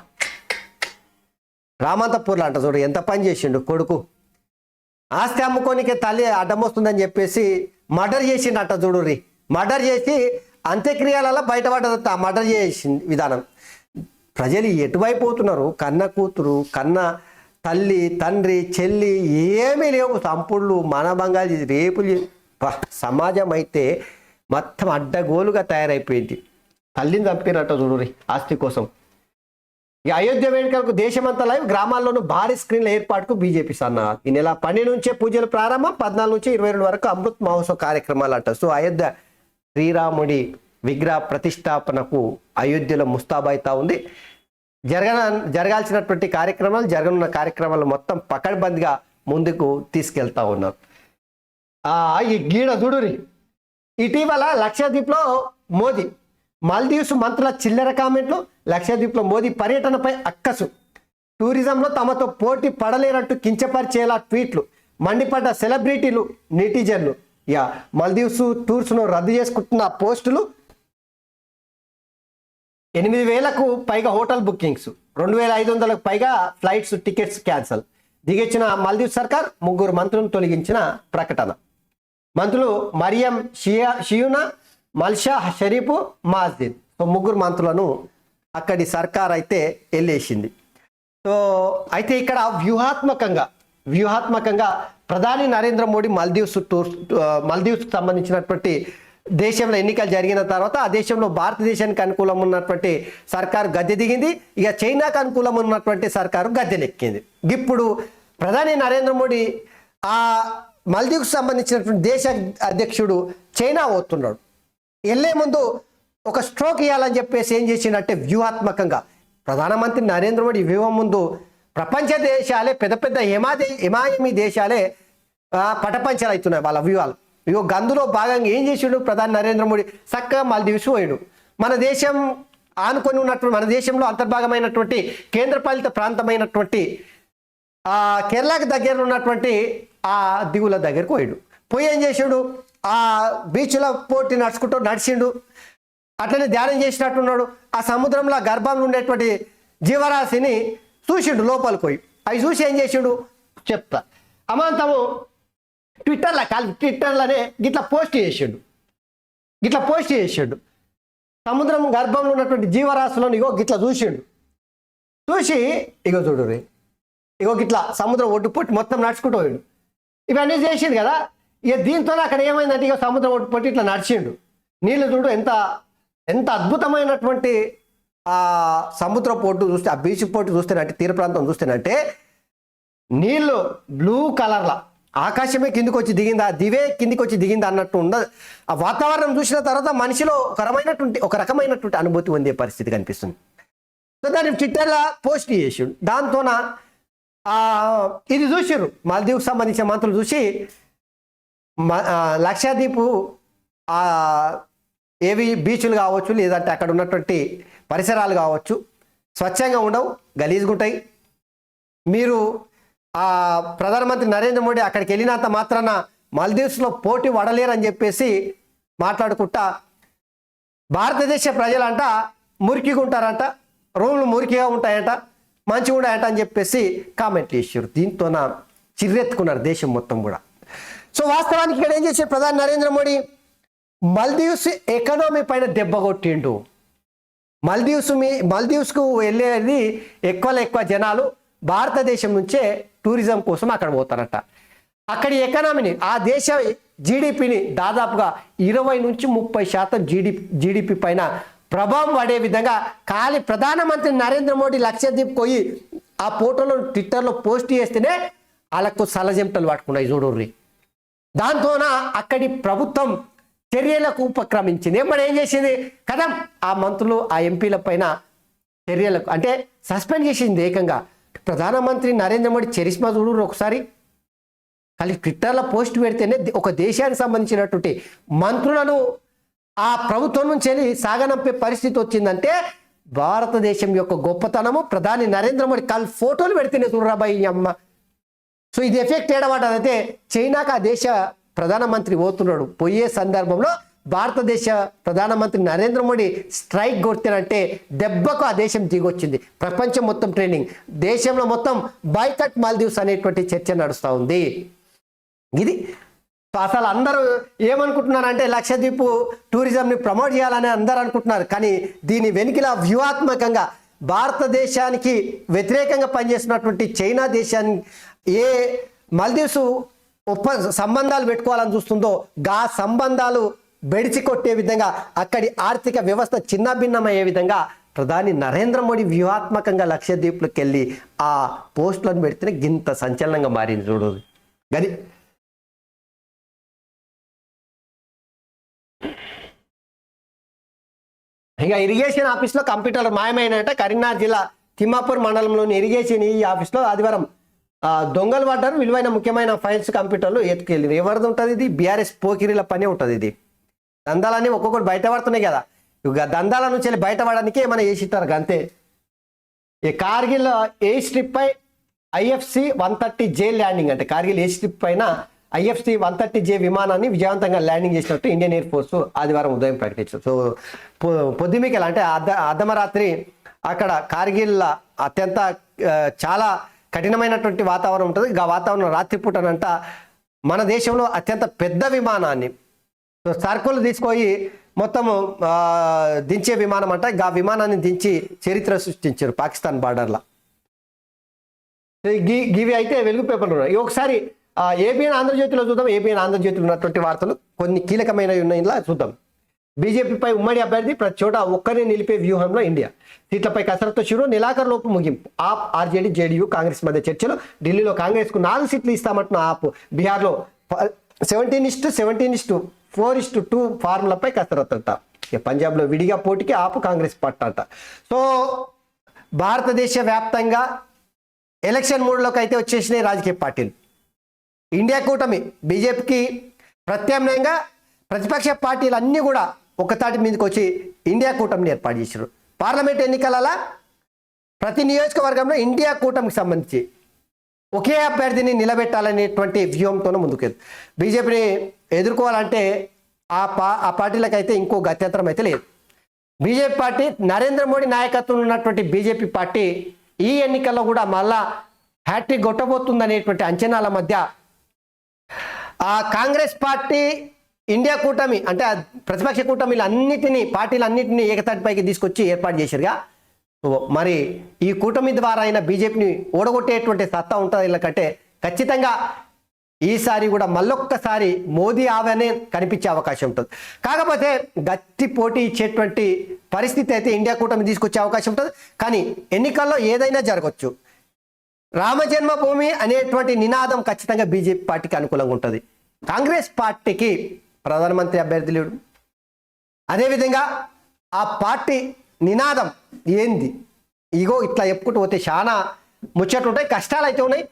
A: రామంతపూర్లో అంట చూడు ఎంత పని చేసిండు కొడుకు. ఆస్తి అమ్ముకోనికే తల్లి అడ్డం వస్తుందని చెప్పేసి మర్డర్ చేసిండట. చూడుర్రి, మర్డర్ చేసి అంత్యక్రియలలో బయటపడ్డదట మర్డర్ చేసిన విధానం. ప్రజలు ఎటువైపు పోతున్నారు? కన్న కూతురు, కన్న తల్లి, తండ్రి, చెల్లి ఏమీ లేవు, సంపుళ్ళు, మానభంగాలు, రేపులు. సమాజం అయితే మొత్తం అడ్డగోలుగా తయారైపోయింది. తల్లిని చంపినట్టు చూడుర్రి ఆస్తి కోసం. ఈ అయోధ్య వేడుకలకు దేశమంతా లైవ్, గ్రామాల్లోనూ భారీ స్క్రీన్ల ఏర్పాటుకు బీజేపీ సన్నాహాలు. ఈ నెల 12 నుంచే పూజలు ప్రారంభం, 14 నుంచి 22 వరకు అమృత్ మహోత్సవ కార్యక్రమాలు అంట. సో అయోధ్య శ్రీరాముడి విగ్రహ ప్రతిష్టాపనకు అయోధ్యలో ముస్తాబైతా ఉంది. జరగాల్సినటువంటి కార్యక్రమాలు, జరగనున్న కార్యక్రమాలు మొత్తం పకడ్బందీగా ముందుకు తీసుకెళ్తా ఉన్నారు. ఈ గీడ చూడురి, ఇటీవల లక్షద్వీప్లో మోదీ, మాల్దీవ్స్ మంత్రుల చిల్లర కామెంట్లు, లక్షద్వీప్లో మోదీ పర్యటనపై అక్కసు, టూరిజంలో తమతో పోటీ పడలేనట్టు కించపరిచేలా ట్వీట్లు, మండిపడ్డ సెలబ్రిటీలు, నెటిజన్లు. మాల్దీవ్స్ టూర్స్ను రద్దు చేసుకుంటున్న పోస్టులు, 8,000కు పైగా హోటల్ బుకింగ్స్, 2,500కు పైగా ఫ్లైట్స్ టికెట్స్ క్యాన్సల్. దిగొచ్చిన మాల్దీవ్స్ సర్కార్ 3 మంత్రులను తొలగించిన ప్రకటన. మంత్రులు మరియం షియూనా, మల్షా షరీఫ్, మాజిద్. సో 3 మంత్రులను అక్కడి సర్కార్ అయితే వెళ్ళేసింది. సో అయితే ఇక్కడ వ్యూహాత్మకంగా ప్రధాని నరేంద్ర మోడీ మాల్దీవ్స్కి సంబంధించినటువంటి దేశంలో ఎన్నికలు జరిగిన తర్వాత ఆ దేశంలో భారతదేశానికి అనుకూలం ఉన్నటువంటి సర్కారు గద్దె దిగింది. ఇక చైనాకు అనుకూలం ఉన్నటువంటి సర్కారు గద్దెనెక్కింది. ఇప్పుడు ప్రధాని నరేంద్ర మోడీ ఆ మాల్దీవ్స్కి సంబంధించినటువంటి దేశ అధ్యక్షుడు చైనా పోతున్నాడు. వెళ్ళే ముందు ఒక స్ట్రోక్ ఇవ్వాలని చెప్పేసి ఏం చేసిందంటే వ్యూహాత్మకంగా ప్రధానమంత్రి నరేంద్ర మోడీ వ్యూహం ముందు ప్రపంచ దేశాలే పెద్ద హిమాయమీ దేశాలే పటపంచలు అవుతున్నాయి వాళ్ళ వ్యూహాలు. గందులో భాగంగా ఏం చేసిండు ప్రధాని నరేంద్ర మోడీ? చక్కగా మాల్దీవ్స్ పోయాడు. మన దేశం ఆనుకొని ఉన్నటువంటి, మన దేశంలో అంతర్భాగమైనటువంటి కేంద్రపాలిత ప్రాంతమైనటువంటి కేరళకు దగ్గర ఉన్నటువంటి ఆ దిగుల దగ్గరకు పోయి ఏం చేసాడు? ఆ బీచ్ల పోటీ నడిచిండు. అట్లనే ధ్యానం చేసినట్టున్నాడు. ఆ సముద్రంలో గర్భంలో ఉండేటువంటి జీవరాశిని చూసిండు లోపలికి పోయి. అవి చూసి ఏం చేసిండు చెప్తా. అమాంతము ట్విట్టర్లోనే గిట్లా పోస్ట్ చేసిండు సముద్రం గర్భంలో ఉన్నటువంటి జీవరాశులను ఇగో గిట్లా చూసి ఇగో చూడు రే, ఇగో గిట్లా సముద్రం ఒడ్డు పొట్టి మొత్తం నడుచుకుంటూ పోయాడు. ఇవన్నీ చేసిండు కదా. ఇక దీంతో అక్కడ ఏమైందంటే ఇక సముద్రం ఒడ్డు పొట్టి ఇట్లా నడిచిండు. నీళ్ళు చూడు ఎంత అద్భుతమైనటువంటి ఆ సముద్ర పొట్టు చూస్తే, ఆ బీచ్ పొట్టు చూస్తేనంటే, తీర ప్రాంతం చూస్తేనంటే నీళ్ళు బ్లూ కలర్లా, ఆకాశమే కిందికి వచ్చి దిగిందా, దివే కిందికి వచ్చి దిగిందా అన్నట్టు ఉండదు. ఆ వాతావరణం చూసిన తర్వాత మనిషిలో ఒక రకమైనటువంటి అనుభూతి పొందే పరిస్థితి కనిపిస్తుంది. సో దాన్ని ట్విట్టర్లో పోస్ట్ చేసిండు. దాంతోన ఇది చూసిర్రు మాల్దీవ్కి సంబంధించిన మంత్రులు చూసి లక్షద్వీప్ ఏవి బీచ్లు కావచ్చు, లేదంటే అక్కడ ఉన్నటువంటి పరిసరాలు కావచ్చు స్వచ్ఛంగా ఉండవు, గలీజ్గా ఉంటాయి. మీరు ప్రధానమంత్రి నరేంద్ర మోడీ అక్కడికి వెళ్ళినంత మాత్రాన మాల్దీవ్స్లో పోటీ పడలేరని చెప్పేసి మాట్లాడుకుంటా భారతదేశ ప్రజలంట మురికిగా ఉంటారంట, రూమ్లు మురికిగా ఉంటాయంట, మంచిగా ఉంటాయంట అని చెప్పేసి కామెంట్లు చేశారు. దీంతోన చిర్రెత్తుకున్నారు దేశం మొత్తం కూడా. సో వాస్తవానికి ఇక్కడ ఏం చేశారు ప్రధాని నరేంద్ర మోడీ, మాల్దీవ్స్ ఎకనామీ పైన దెబ్బ కొట్టిండు. మాల్దీవ్స్కు వెళ్ళేది ఎక్కువ జనాలు భారతదేశం నుంచే టూరిజం కోసం అక్కడ పోతారట. అక్కడి ఎకనామీని, ఆ దేశ జీడిపిని దాదాపుగా 20-30% జీడిపి పైన ప్రభావం పడే విధంగా ఖాళీ ప్రధానమంత్రి నరేంద్ర మోడీ లక్షద్వీప్ పోయి ఆ ఫోటోలో ట్విట్టర్లో పోస్ట్ చేస్తేనే వాళ్ళకు సలజెంటలు పట్టుకున్నాయి చూడుర్రి. దాంతోన అక్కడి ప్రభుత్వం చర్యలకు ఉపక్రమించింది. మరి ఏం చేసింది కదా, ఆ మంత్రులు ఆ ఎంపీల పైన చర్యలకు అంటే సస్పెండ్ చేసింది ఏకంగా. ప్రధానమంత్రి నరేంద్ర మోడీ చరిష్మా చూడు ఒకసారి, ఖాళీ ట్విట్టర్లో పోస్ట్ పెడితేనే ఒక దేశానికి సంబంధించినటువంటి మంత్రులను ఆ ప్రభుత్వం నుంచి వెళ్ళి సాగనంపే పరిస్థితి వచ్చిందంటే భారతదేశం యొక్క గొప్పతనము. ప్రధాని నరేంద్ర మోడీ ఫోటోలు పెడితేనే చూడరాబాయి అమ్మ. సో ఇది ఎఫెక్ట్ ఏడవాటైతే చైనాకు ఆ దేశ ప్రధానమంత్రి పోతున్నాడు. పోయే సందర్భంలో భారతదేశ ప్రధానమంత్రి నరేంద్ర మోడీ స్ట్రైక్ కొడితేనంటే దెబ్బకు ఆ దేశం దిగొచ్చింది. ప్రపంచం మొత్తం ట్రెండింగ్, దేశంలో మొత్తం బాయ్కట్ మాల్దీవ్స్ అనేటువంటి చర్చ నడుస్తూ ఉంది. ఇది అసలు అందరూ ఏమనుకుంటున్నారంటే లక్షద్వీప్ టూరిజంని ప్రమోట్ చేయాలని అందరూ అనుకుంటున్నారు. కానీ దీని వెనుకల వ్యూహాత్మకంగా భారతదేశానికి వ్యతిరేకంగా పనిచేస్తున్నటువంటి చైనా దేశాన్ని ఏ మాల్దీవ్స్ సంబంధాలు పెట్టుకోవాలని చూస్తుందో గా సంబంధాలు బెడిచి కొట్టే విధంగా, అక్కడి ఆర్థిక వ్యవస్థ చిన్నభిన్నమయ్యే విధంగా ప్రధాని నరేంద్ర మోడీ వ్యూహాత్మకంగా లక్షద్వీప్లోకి వెళ్ళి ఆ పోస్టులను పెడితేనే గింత సంచలనంగా మారింది చూడు. గది ఇక ఇరిగేషన్ ఆఫీస్లో కంప్యూటర్లు మాయమైనట. కరీంనగర్ జిల్లా తిమ్మాపూర్ మండలంలోని ఇరిగేషన్ ఈ ఆఫీస్లో ఆదివారం దొంగలు పడ్డారు. విలువైన ముఖ్యమైన ఫైల్స్ కంప్యూటర్లు ఎత్తుకెళ్ళారు. ఎవరిది ఉంటుంది ఇది? బీఆర్ఎస్ పోకిరీల పనే ఉంటుంది. ఇది దందాలన్నీ ఒక్కొక్కటి బయటపడుతున్నాయి కదా. ఇక దందాల నుంచి వెళ్ళి బయటపడడానికే ఏమైనా చేసిట్టారు అంతే. ఈ కార్గిల్ ఎయిర్ స్ట్రిప్ పై IFC 130J ల్యాండింగ్ అంటే కార్గిల్ ఎయిర్ స్ట్రిప్ పైన IFC 130J విమానాన్ని విజయవంతంగా ల్యాండింగ్ చేసినట్టు ఇండియన్ ఎయిర్ ఫోర్స్ ఆదివారం ఉదయం ప్రకటించారు. సో పొద్దుమికలు అంటే అర్ధమరాత్రి అక్కడ కార్గిల్ అత్యంత చాలా కఠినమైనటువంటి వాతావరణం ఉంటుంది. ఆ వాతావరణం రాత్రిపూటనంట మన దేశంలో అత్యంత పెద్ద విమానాన్ని సరుకులు తీసుకొని మొత్తము దించే విమానం అంట. ఆ విమానాన్ని దించి చరిత్ర సృష్టించారు పాకిస్తాన్ బార్డర్లో. గివి అయితే వెలుగు పేపర్లు ఉన్నాయి. ఒకసారి ABN ఆంధ్రజ్యోతిలో చూద్దాం. ABN ఆంధ్రజ్యోతిలో ఉన్నటువంటి వార్తలు కొన్ని కీలకమైనవి ఉన్నాయిలా చూద్దాం. బీజేపీపై ఉమ్మడి అభ్యర్థి ప్రతి చోట ఒక్కరిని నిలిపే వ్యూహంలో ఇండియా. సీట్లపై కసరత్తు షురూ, నెలాఖరులోపు ముగింపు. ఆప్, RJD, JDU, కాంగ్రెస్ మధ్య చర్చలు. ఢిల్లీలో కాంగ్రెస్కు 4 సీట్లు ఇస్తామంటున్న ఆప్. బీహార్లో 17:4:2 ఫార్ములపై కసరత్తు అంట. పంజాబ్లో విడిగా పోటీకి ఆప్, కాంగ్రెస్ పట్టంట. సో భారతదేశ వ్యాప్తంగా ఎలక్షన్ మూడ్లోకి అయితే వచ్చేసినాయి రాజకీయ పార్టీలు. ఇండియా కూటమి బీజేపీకి ప్రత్యామ్నాయంగా ప్రతిపక్ష పార్టీలు అన్నీ కూడా ఒకతాటి మీదకి వచ్చి ఇండియా కూటమిని ఏర్పాటు చేశారు. పార్లమెంట్ ఎన్నికలలో ప్రతి నియోజకవర్గంలో ఇండియా కూటమికి సంబంధించి ఒకే అభ్యర్థిని నిలబెట్టాలనేటువంటి వ్యూహంతోనే ముందుకెళ్ళి బీజేపీని ఎదుర్కోవాలంటే ఆ పార్టీలకైతే ఇంకో గత్యంతరం అయితే లేదు. బీజేపీ పార్టీ, నరేంద్ర మోడీ నాయకత్వంలో ఉన్నటువంటి బీజేపీ పార్టీ ఈ ఎన్నికల్లో కూడా మళ్ళా హ్యాట్రిక్ కొట్టబోతుందనేటువంటి అంచనాల మధ్య ఆ కాంగ్రెస్ పార్టీ ఇండియా కూటమి అంటే ప్రతిపక్ష కూటమిలు అన్నిటినీ పార్టీలన్నింటినీ ఏకతాటిపైకి తీసుకొచ్చి ఏర్పాటు చేశారుగా. సో మరి ఈ కూటమి ద్వారా అయినా బీజేపీని ఓడగొట్టేటువంటి సత్తా ఉంటుంది వీళ్ళకంటే ఖచ్చితంగా ఈసారి కూడా మళ్ళొక్కసారి మోదీ ఆవనే కనిపించే అవకాశం ఉంటుంది. కాకపోతే గట్టి పోటీ ఇచ్చేటువంటి పరిస్థితి అయితే ఇండియా కూటమి తీసుకొచ్చే అవకాశం ఉంటుంది. కానీ ఎన్నికల్లో ఏదైనా జరగవచ్చు. రామజన్మభూమి అనేటువంటి నినాదం ఖచ్చితంగా బీజేపీ పార్టీకి అనుకూలంగా ఉంటుంది. కాంగ్రెస్ పార్టీకి ప్రధానమంత్రి అభ్యర్థి లేడు. అదేవిధంగా ఆ పార్టీ నినాదం ఏంది, ఇగో ఇట్లా చెప్పుకుంటూ పోతే చాలా ముచ్చట్లు ఉంటాయి, కష్టాలు అయితే ఉన్నాయి.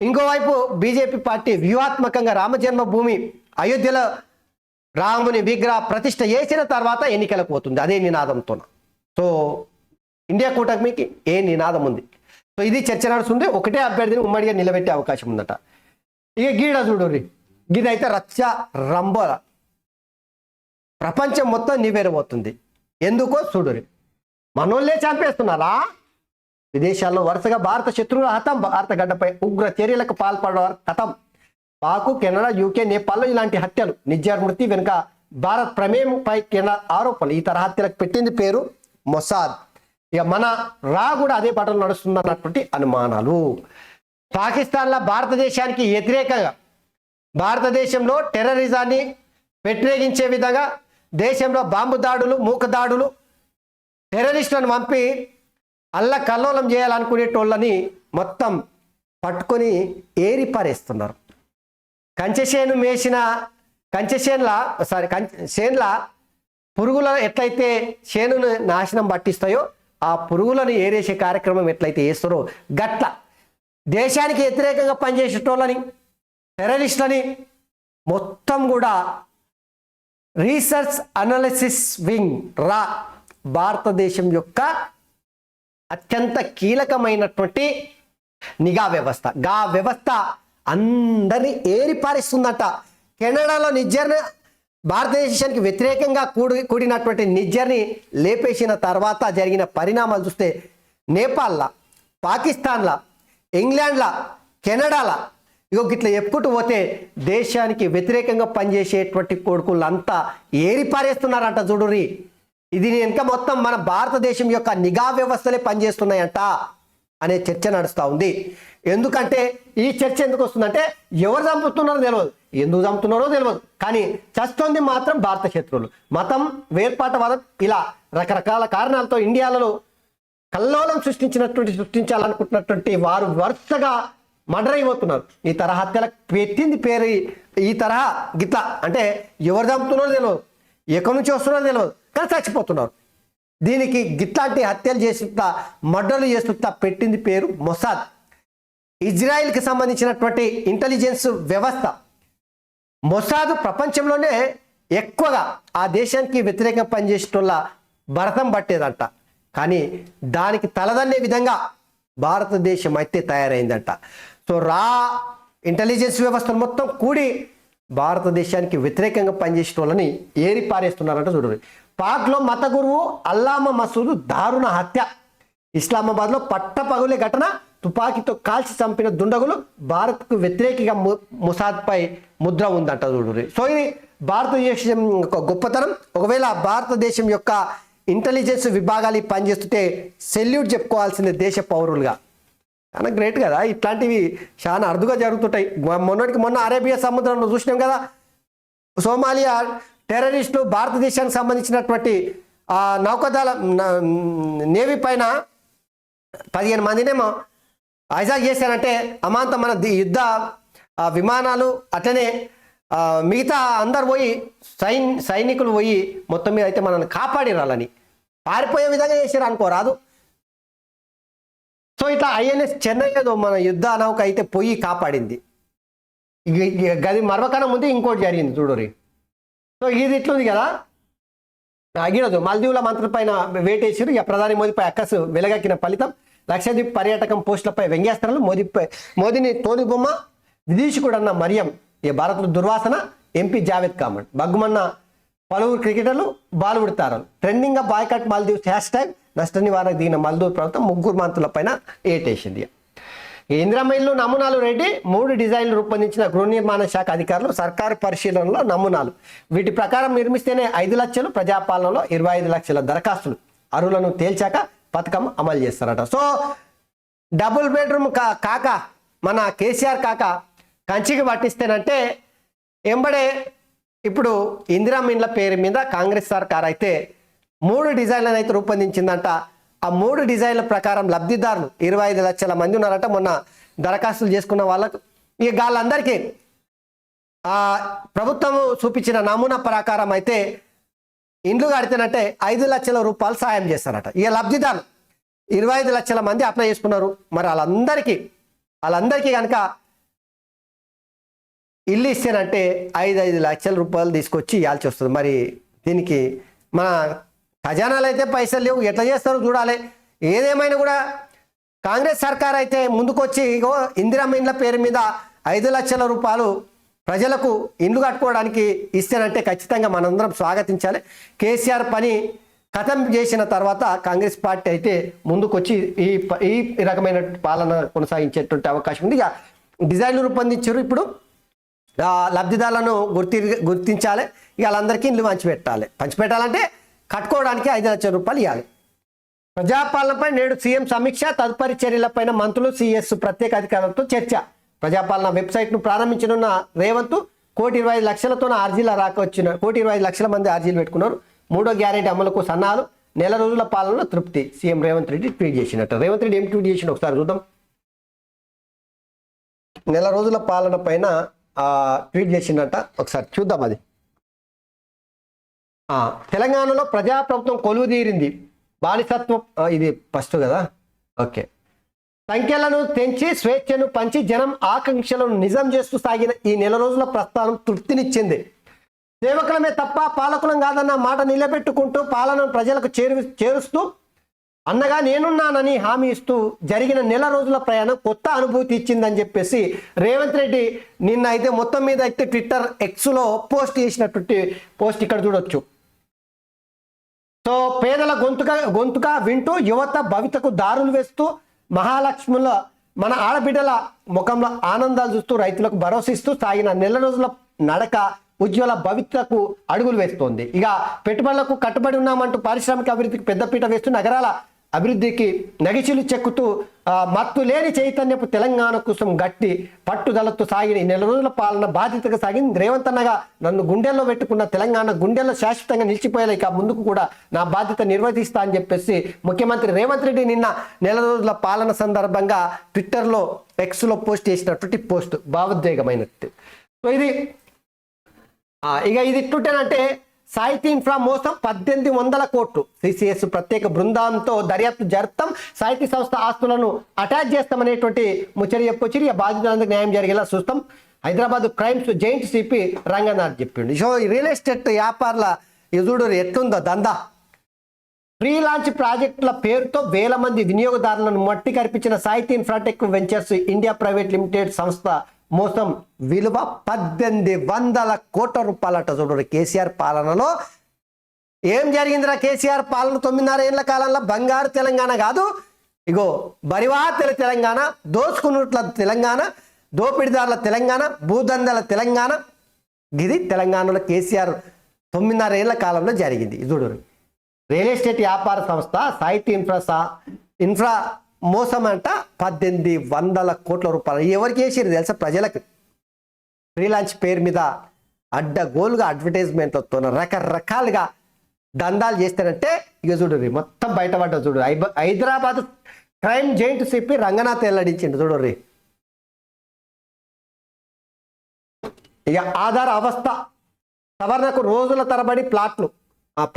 A: ఇంకోవైపు బీజేపీ పార్టీ వ్యూహాత్మకంగా రామజన్మభూమి అయోధ్యలో రాముని విగ్రహ ప్రతిష్ట చేసిన తర్వాత ఎన్నికలకు పోతుంది అదే నినాదంతో. సో ఇండియా కూటమికి ఏ నినాదం ఉంది? సో ఇది చర్చ నడుస్తుంది. ఒకటే అభ్యర్థిని ఉమ్మడిగా నిలబెట్టే అవకాశం ఉందట. ఇక గీడ చూడుర్రి, గీదైతే రచ్చ రంబోల ప్రపంచం మొత్తం నివేరబోతుంది. ఎందుకో చూడుర్రి, మనోళ్ళే చంపేస్తున్నారా? విదేశాల్లో వరుసగా భారత శత్రువుల హతం, భారత గడ్డపై ఉగ్ర చర్యలకు పాల్పడేవారు హతం. పాకు, కెనడా, యూకే, నేపాల్లో ఇలాంటి హత్యలు, నిజ్జర్ మృతి వెనుక భారత్ ప్రమేయంపై కెనడా ఆరోపణలు. ఈ తరహా హత్యలకు పెట్టింది పేరు మొసాద్. ఇక మన రా కూడా అదే పటం నడుస్తుందన్నటువంటి అనుమానాలు. పాకిస్తాన్లో భారతదేశానికి వ్యతిరేకంగా భారతదేశంలో టెర్రరిజాన్ని వ్యతిరేకించే విధంగా దేశంలో బాంబు దాడులు, మూక దాడులు, టెర్రరిస్టులను పంపి అల్ల కల్లోలం చేయాలనుకునేటోళ్ళని మొత్తం పట్టుకొని ఏరి పారేస్తున్నారు. చేనుల పురుగుల ఎట్లయితే చేనును నాశనం పట్టిస్తాయో ఆ పురుగులను ఏరేసే కార్యక్రమం ఎట్లయితే చేస్తారో గట్ల దేశానికి వ్యతిరేకంగా పనిచేసేటోళ్ళని, టెర్రరిస్టులని మొత్తం కూడా రీసెర్చ్ అనాలిసిస్ వింగ్ రా భారతదేశం యొక్క అత్యంత కీలకమైనటువంటి నిఘా వ్యవస్థ. గా వ్యవస్థ అందరినీ ఏరిపారిస్తుందట. కెనడాలో నిజ్జర్ని భారతదేశానికి వ్యతిరేకంగా కూడినటువంటి నిజ్జర్ని లేపేసిన తర్వాత జరిగిన పరిణామాలు చూస్తే నేపాల్లా, పాకిస్తాన్లా, ఇంగ్లాండ్లా, కెనడాలా ఇగో గిట్లా చెప్పుకుంటూ పోతే దేశానికి వ్యతిరేకంగా పనిచేసేటువంటి కొడుకులంతా ఏరిపారేస్తున్నారంట. చూడుర్రి, ఇది వెనుక మొత్తం మన భారతదేశం యొక్క నిఘా వ్యవస్థలే పనిచేస్తున్నాయంట అనే చర్చ నడుస్తూ ఉంది. ఎందుకంటే ఈ చర్చ ఎందుకు వస్తుందంటే ఎవరు చంపుతున్నారో తెలియదు, ఎందుకు చంపుతున్నారో తెలియదు, కానీ చస్తుంది మాత్రం భారత శత్రువులు. మతం, వేర్పాటవాదం ఇలా రకరకాల కారణాలతో ఇండియాలో కల్లోలం సృష్టించాలనుకుంటున్నటువంటి వారు వరుసగా మర్డర్ అయిపోతున్నారు. ఈ తరహా హత్యలకు పెట్టింది పేరు ఈ తరహా గిట్లా. అంటే ఎవరు చంపుతున్నారో తెలియదు, ఎక్కడి నుంచి వస్తున్నారో తెలియదు, కానీ చచ్చిపోతున్నారు. దీనికి గిట్లాంటి హత్యలు చేస్తున్నా, మర్డర్లు చేస్తున్నా పెట్టింది పేరు మొసాద్. ఇజ్రాయిల్కి సంబంధించినటువంటి ఇంటెలిజెన్స్ వ్యవస్థ. మొసాద్ ప్రపంచంలోనే ఎక్కువగా ఆ దేశానికి వ్యతిరేకంగా పనిచేసేటోళ్ళ భరతం పట్టేదంట. కానీ దానికి తలదన్నే విధంగా భారతదేశం అయితే తయారైందంట. సో ఇంటెలిజెన్స్ వ్యవస్థలు మొత్తం కూడి భారతదేశానికి వ్యతిరేకంగా పనిచేసే వాళ్ళని ఏరి పారేస్తున్నారంట. చూడండి, పాక్లో మత గురువు అల్లామా మసూద్ దారుణ హత్య. ఇస్లామాబాద్లో పట్టపగులే ఘటన, తుపాకీతో కాల్చి చంపిన దుండగులు. భారత్కు వ్యతిరేకంగా మొసాద్పై ముద్ర ఉందంట. చూడండి, సో ఇది భారతదేశం యొక్క గొప్పతనం. ఒకవేళ భారతదేశం యొక్క ఇంటెలిజెన్స్ విభాగాలు పనిచేస్తుంటే సెల్యూట్ చెప్పుకోవాల్సిందే దేశ పౌరులుగా. చాలా గ్రేట్ కదా. ఇట్లాంటివి చాలా అరుదుగా జరుగుతుంటాయి. మొన్న అరేబియా సముద్రంలో చూసినాం కదా, సోమాలియా టెర్రరిస్టులు భారతదేశానికి సంబంధించినటువంటి నౌకాదళ నేవీ పైన 15 మందినేమో హైజాక్ చేశారంటే అమాంతం మన యుద్ధ విమానాలు అట్లనే మిగతా అందరు పోయి సైనికులు పోయి మొత్తం మీద అయితే మనల్ని కాపాడిరాలని పారిపోయే విధంగా చేశారు అనుకోరాదు. సో ఇట్లా ఐఎన్ఎస్ చెన్నై ఏదో మన యుద్ధ నౌక అయితే పోయి కాపాడింది. గది మరవకన్నా ముందు ఇంకోటి జరిగింది చూడరి. సో ఇది ఇట్లుంది కదా, అగిడదు మాల్దీవుల మంత్రుల పైన వేటేసారు. ఇక ప్రధాని మోదీపై అక్కసు వెలగక్కిన ఫలితం. లక్షద్వీప్ పర్యాటకం పోస్టులపై వ్యంగ్యాస్త్రాలు. మోదీని తోలుబొమ్మ విదేశీకుడన్న మరియం. ఇక భారత్లో దుర్వాసన. MP Javed common. బగ్గుమన్న పలువురు క్రికెటర్లు, బాలీవుడ్ తారాలు. ట్రెండింగ్గా బాయ్కాట్ మాల్దీవ్స్ హ్యాష్ ట్యాగ్. నష్ట నివారణకు దిగిన మల్దీవ్ ప్రభుత్వం 3 మంత్రుల పైన ఏటేసింది. ఇందిరమ్మ ఇల్లు నమూనాలు రెడ్డి 3 డిజైన్లు రూపొందించిన గృహ నిర్మాణ శాఖ అధికారులు సర్కారు పరిశీలనలో నమూనాలు. వీటి ప్రకారం నిర్మిస్తేనే 5 లక్షలు, ప్రజాపాలనలో 25 లక్షల దరఖాస్తులు. అర్హులను తేల్చాక పథకం అమలు చేస్తారట. సో డబుల్ బెడ్రూమ్ కాక మన కేసీఆర్ కాక కంచికి పట్టిస్తేనంటే ఎంబడే ఇప్పుడు ఇందిరమ్మ ఇండ్ల పేరు మీద కాంగ్రెస్ సర్కార్ అయితే 3 డిజైన్లను అయితే రూపొందించిందంట. ఆ 3 డిజైన్ల ప్రకారం లబ్ధిదారులు 25 లక్షల మంది ఉన్నారట. మొన్న దరఖాస్తులు చేసుకున్న వాళ్ళకు ఇక వాళ్ళందరికీ ప్రభుత్వం చూపించిన నమూనా ప్రకారం అయితే ఇండ్లు కడితేనంటే 5 లక్షల రూపాయలు సాయం చేస్తారట. ఇక లబ్ధిదారులు 25 లక్షల మంది అప్లై చేసుకున్నారు. మరి వాళ్ళందరికీ కనుక ఇల్లు ఇస్తేనంటే 5 లక్షల రూపాయలు తీసుకొచ్చి ఇవ్వాల్సి వస్తుంది. మరి దీనికి మన ఖజానాలు అయితే పైసలు లేవు, ఎట్లా చేస్తారో చూడాలి. ఏదేమైనా కూడా కాంగ్రెస్ సర్కార్ అయితే ముందుకొచ్చి ఇగో ఇందిరమ్మ ఇండ్ల పేరు మీద 5 లక్షల రూపాయలు ప్రజలకు ఇండ్లు కట్టుకోవడానికి ఇస్తేనంటే ఖచ్చితంగా మనందరం స్వాగతించాలి. కేసీఆర్ పని ఖతం చేసిన తర్వాత కాంగ్రెస్ పార్టీ అయితే ముందుకొచ్చి ఈ రకమైన పాలన కొనసాగించేటువంటి అవకాశం ఉంది. ఇక డిజైన్లు రూపొందించారు. ఇప్పుడు లబ్ధిదారులను గుర్తించాలి. ఇక వాళ్ళందరికీ ఇండ్లు పంచిపెట్టాలంటే కట్టుకోవడానికి 5 లక్షల రూపాయలు ఇవ్వాలి. ప్రజాపాలనపై నేడు సీఎం సమీక్ష, తదుపరి చర్యలపైన మంత్రులు సిఎస్ ప్రత్యేక అధికారులతో చర్చ. ప్రజాపాలన వెబ్సైట్ను ప్రారంభించనున్న రేవంత్ 1,25,00,000తో అర్జీల రాకొచ్చిన 1,25,00,000 మంది అర్జీలు పెట్టుకున్నారు. 3వ గ్యారెంటీ అమలుకు సన్నాహాలు, నెల రోజుల పాలనలో తృప్తి. సీఎం రేవంత్ రెడ్డి ట్వీట్ చేసినట్టు. రేవంత్ రెడ్డి ఏం ట్వీట్ చేసిన ఒకసారి చూద్దాం. నెల రోజుల పాలన పైన ట్వీట్ చేసినట్ట, ఒకసారి చూద్దాం. అది తెలంగాణలో ప్రజాప్రభుత్వం కొలువు తీరింది, బానిసత్వం ఇది ఫస్ట్ కదా. ఓకే, సంఖ్యలను తెంచి స్వేచ్ఛను పంచి జనం ఆకాంక్షలను నిజం చేస్తూ సాగిన ఈ నెల రోజుల ప్రస్థానం తృప్తినిచ్చింది. సేవకులమే తప్ప పాలకులం కాదన్న మాట నిలబెట్టుకుంటూ పాలనను ప్రజలకు చేరుస్తూ అన్నగా నేనున్నానని హామీ ఇస్తూ జరిగిన నెల రోజుల ప్రయాణం కొత్త అనుభూతి ఇచ్చిందని చెప్పేసి రేవంత్ రెడ్డి నిన్న అయితే మొత్తం మీద అయితే ట్విట్టర్ ఎక్స్లో పోస్ట్ చేసినటువంటి పోస్ట్ ఇక్కడ చూడొచ్చు. సో పేదల గొంతుగా వింటూ యువత భవితకు దారులు వేస్తూ మహాలక్ష్ముల మన ఆడబిడ్డల ముఖంలో ఆనందాలు చూస్తూ రైతులకు భరోసా ఇస్తూ సాగిన నెల రోజుల నడక ఉజ్వల భవిష్యత్తుకు అడుగులు వేస్తోంది. ఇక పెట్టుబడులకు కట్టుబడి ఉన్నామంటూ పారిశ్రామిక అభివృద్ధికి పెద్దపీట వేస్తూ నగరాల అభివృద్ధికి నగిచిలు చెక్కుతూ మత్తు లేని చైతన్యపు తెలంగాణ కోసం గట్టి పట్టుదలతో సాగిన ఈ నెల రోజుల పాలన బాధ్యతగా సాగింది. రేవంత్ అన్నగా నన్ను గుండెల్లో పెట్టుకున్న తెలంగాణ గుండెల్లో శాశ్వతంగా నిలిచిపోయేలా ఇక ముందుకు కూడా నా బాధ్యత నిర్వర్తిస్తా అని చెప్పేసి ముఖ్యమంత్రి రేవంత్ రెడ్డి నిన్న నెల రోజుల పాలన సందర్భంగా ట్విట్టర్లో ఎక్స్లో పోస్ట్ చేసినటువంటి పోస్ట్ భావోద్వేగమైనట్టు. సో ఇది ఎట్లుంటేనంటే సాహితీ ఇన్ఫ్రా మోసం 1,800 కోట్లు. సిసిఎస్ ప్రత్యేక బృందంతో దర్యాప్తు జరుపుతాం, సాహితీ సంస్థ ఆస్తులను అటాచ్ చేస్తామనేటువంటి ముచ్చరి చెప్పొచ్చి బాధితులందరికీ న్యాయం జరిగేలా చూస్తాం. Hyderabad crimes joint CP Ranganath చెప్పిండు. సో ఈ రియల్ ఎస్టేట్ వ్యాపారుల ఎదుడు ఎట్లుందో దందా. ప్రీ లాంచ్ ప్రాజెక్టుల పేరుతో వేల మంది వినియోగదారులను మట్టి కల్పించిన సాహితీ Infratech ventures India private limited సంస్థ మోసం విలువ 1,800 కోట్ల రూపాయలట. చూడండి కేసీఆర్ పాలనలో ఏం జరిగిందిరా. కేసీఆర్ పాలన 9.5 ఏళ్ల కాలంలో బంగారు తెలంగాణ కాదు, ఇగో బరివాతల తెలంగాణ, దోచుకున్నట్ల తెలంగాణ, దోపిడిదారుల తెలంగాణ, భూదందల తెలంగాణ. ఇది తెలంగాణలో కేసీఆర్ 9.5 ఏళ్ల కాలంలో జరిగింది. చూడు రియల్ ఎస్టేట్ వ్యాపార సంస్థ సాహితీ ఇన్ఫ్రా మోసం అంట 1,800 కోట్ల రూపాయలు. ఎవరికి వేసారు తెలుసా? ప్రజలకు. ఫ్రీ లాంచ్ పేరు మీద అడ్డగోలుగా అడ్వర్టైజ్మెంట్లతో రకరకాలుగా దందాలు చేస్తారంటే ఇక చూడు మొత్తం బయటపడ్డ. చూడు Hyderabad crime joint CP Ranganath వెల్లడించిండు. చూడు ఇక ఆధార అవస్థ సవరణకు రోజుల తరబడి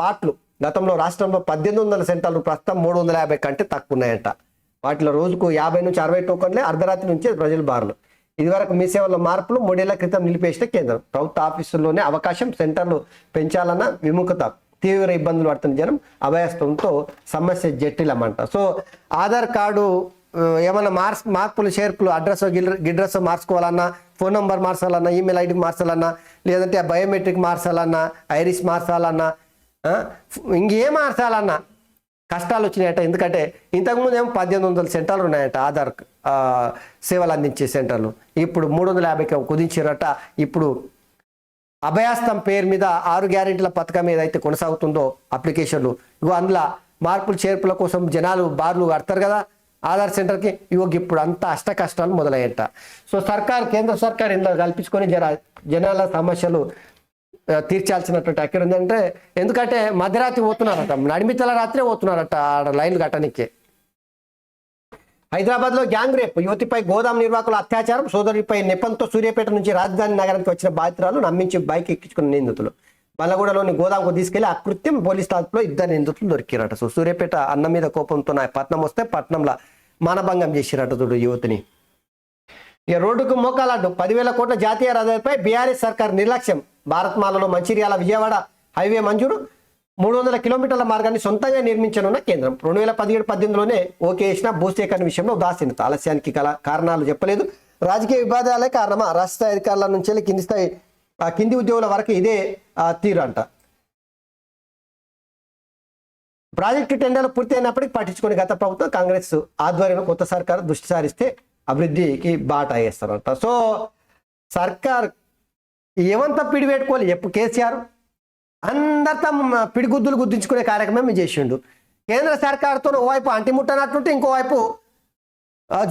A: పాట్లు గతంలో రాష్ట్రంలో 1,800 సెంటర్లు ప్రస్తుతం 350 కంటే తక్కువ ఉన్నాయంట. వాటిలో రోజుకు 50 నుంచి 60 టోకన్లే అర్ధరాత్రి నుంచే ప్రజల బారులు. ఇదివరకు మీ సేవల్లో మార్పులు 3 ఏళ్ల క్రితం నిలిపేసిన కేంద్రం. ప్రభుత్వ ఆఫీసుల్లోనే అవకాశం, సెంటర్లు పెంచాలన్న విముఖత, తీవ్ర ఇబ్బందులు పడుతున్న జనం అభయస్థంతో సమస్య జటిలమంట. సో ఆధార్ కార్డు ఏమన్నా మార్పులు చేర్పులు అడ్రస్ గిడ్రస్ మార్చుకోవాలన్నా, ఫోన్ నెంబర్ మార్చాలన్నా, ఈమెయిల్ ఐడి మార్చాలన్నా, లేదంటే బయోమెట్రిక్ మార్చాలన్నా, ఐరిస్ మార్చాలన్నా, ఇంకేం మార్చాలన్నా కష్టాలు వచ్చినాయట. ఎందుకంటే ఇంతకుముందు ఏమో 1800 సెంటర్లు ఉన్నాయట ఆధార్ సేవలు అందించే సెంటర్లు, ఇప్పుడు 350కి కుదించారట. ఇప్పుడు అభయాస్తం పేరు మీద 6 గ్యారెంటీల పథకం ఏదైతే కొనసాగుతుందో అప్లికేషన్లు, ఇగో అందులో మార్పులు చేర్పుల కోసం జనాలు బార్లు కడతారు కదా ఆధార్ సెంటర్కి, ఇగో ఇప్పుడు అంతా అష్ట కష్టాలు మొదలయ్యట. సో కేంద్ర సర్కార్ ఇందులో కల్పించుకొని జనాల సమస్యలు తీర్చాల్సినటువంటి అక్కడ ఉందంటే, ఎందుకంటే మధ్యరాత్రి పోతున్నారట, నడిమితల రాత్రే పోతున్నారట ఆడ లైన్లు కట్టనికే. హైదరాబాద్లో గ్యాంగ్ రేప్, యువతిపై గోదాం నిర్వాహకుల అత్యాచారం, సోదరుడిపై నెపంతో సూర్యాపేట నుంచి రాజధాని నగరానికి వచ్చిన బాధితురాలు నమ్మించి బైక్ ఎక్కించుకున్న నిందితులు. బల్లగూడలోని గోదాంకు తీసుకెళ్లి అకృత్యం పోలీస్ స్టాఫ్లో 2 నిందితులు దొరికిరట. సో సూర్యాపేట అన్న మీద కోపంతో పట్నం వస్తే పట్నంలో మానభంగం చేసిరట చూడు యువతిని. ఇక రోడ్డుకు మోకాలాడ్డు, 10,000 కోట్ల జాతీయ రహదారిపై బీఆర్ఎస్ సర్కార్ నిర్లక్ష్యం. భారత్మాలలో మంచిర్యాల విజయవాడ హైవే మంజూరు, 300 కిలోమీటర్ల మార్గాన్ని సొంతంగా నిర్మించనున్న కేంద్రం. 2017-18లోనే ఓకే చేసిన భూసేకరణ విషయంలో ఉదాసీనత, ఆలస్యానికి కారణాలు చెప్పలేదు. రాజకీయ వివాదాలే కారణమా? రాష్ట్ర స్థాయి అధికారుల నుంచి కింది ఉద్యోగుల వరకు ఇదే తీరు అంట. ప్రాజెక్టు టెండర్లు పూర్తి అయినప్పటికీ పట్టించుకుని గత ప్రభుత్వం కాంగ్రెస్ ఆధ్వర్యంలో కొత్త సర్కారు దృష్టి సారిస్తే అభివృద్ధికి బాట వేస్తారంట. సో సర్కార్ ఏమంతా పిడి పెట్టుకోవాలి చెప్పు. కేసీఆర్ అందరితో పిడిగుద్దులు గుద్దించుకునే కార్యక్రమం చేసిండు. కేంద్ర సర్కారుతో ఓవైపు అంటిముట్టనట్టుంటే ఇంకోవైపు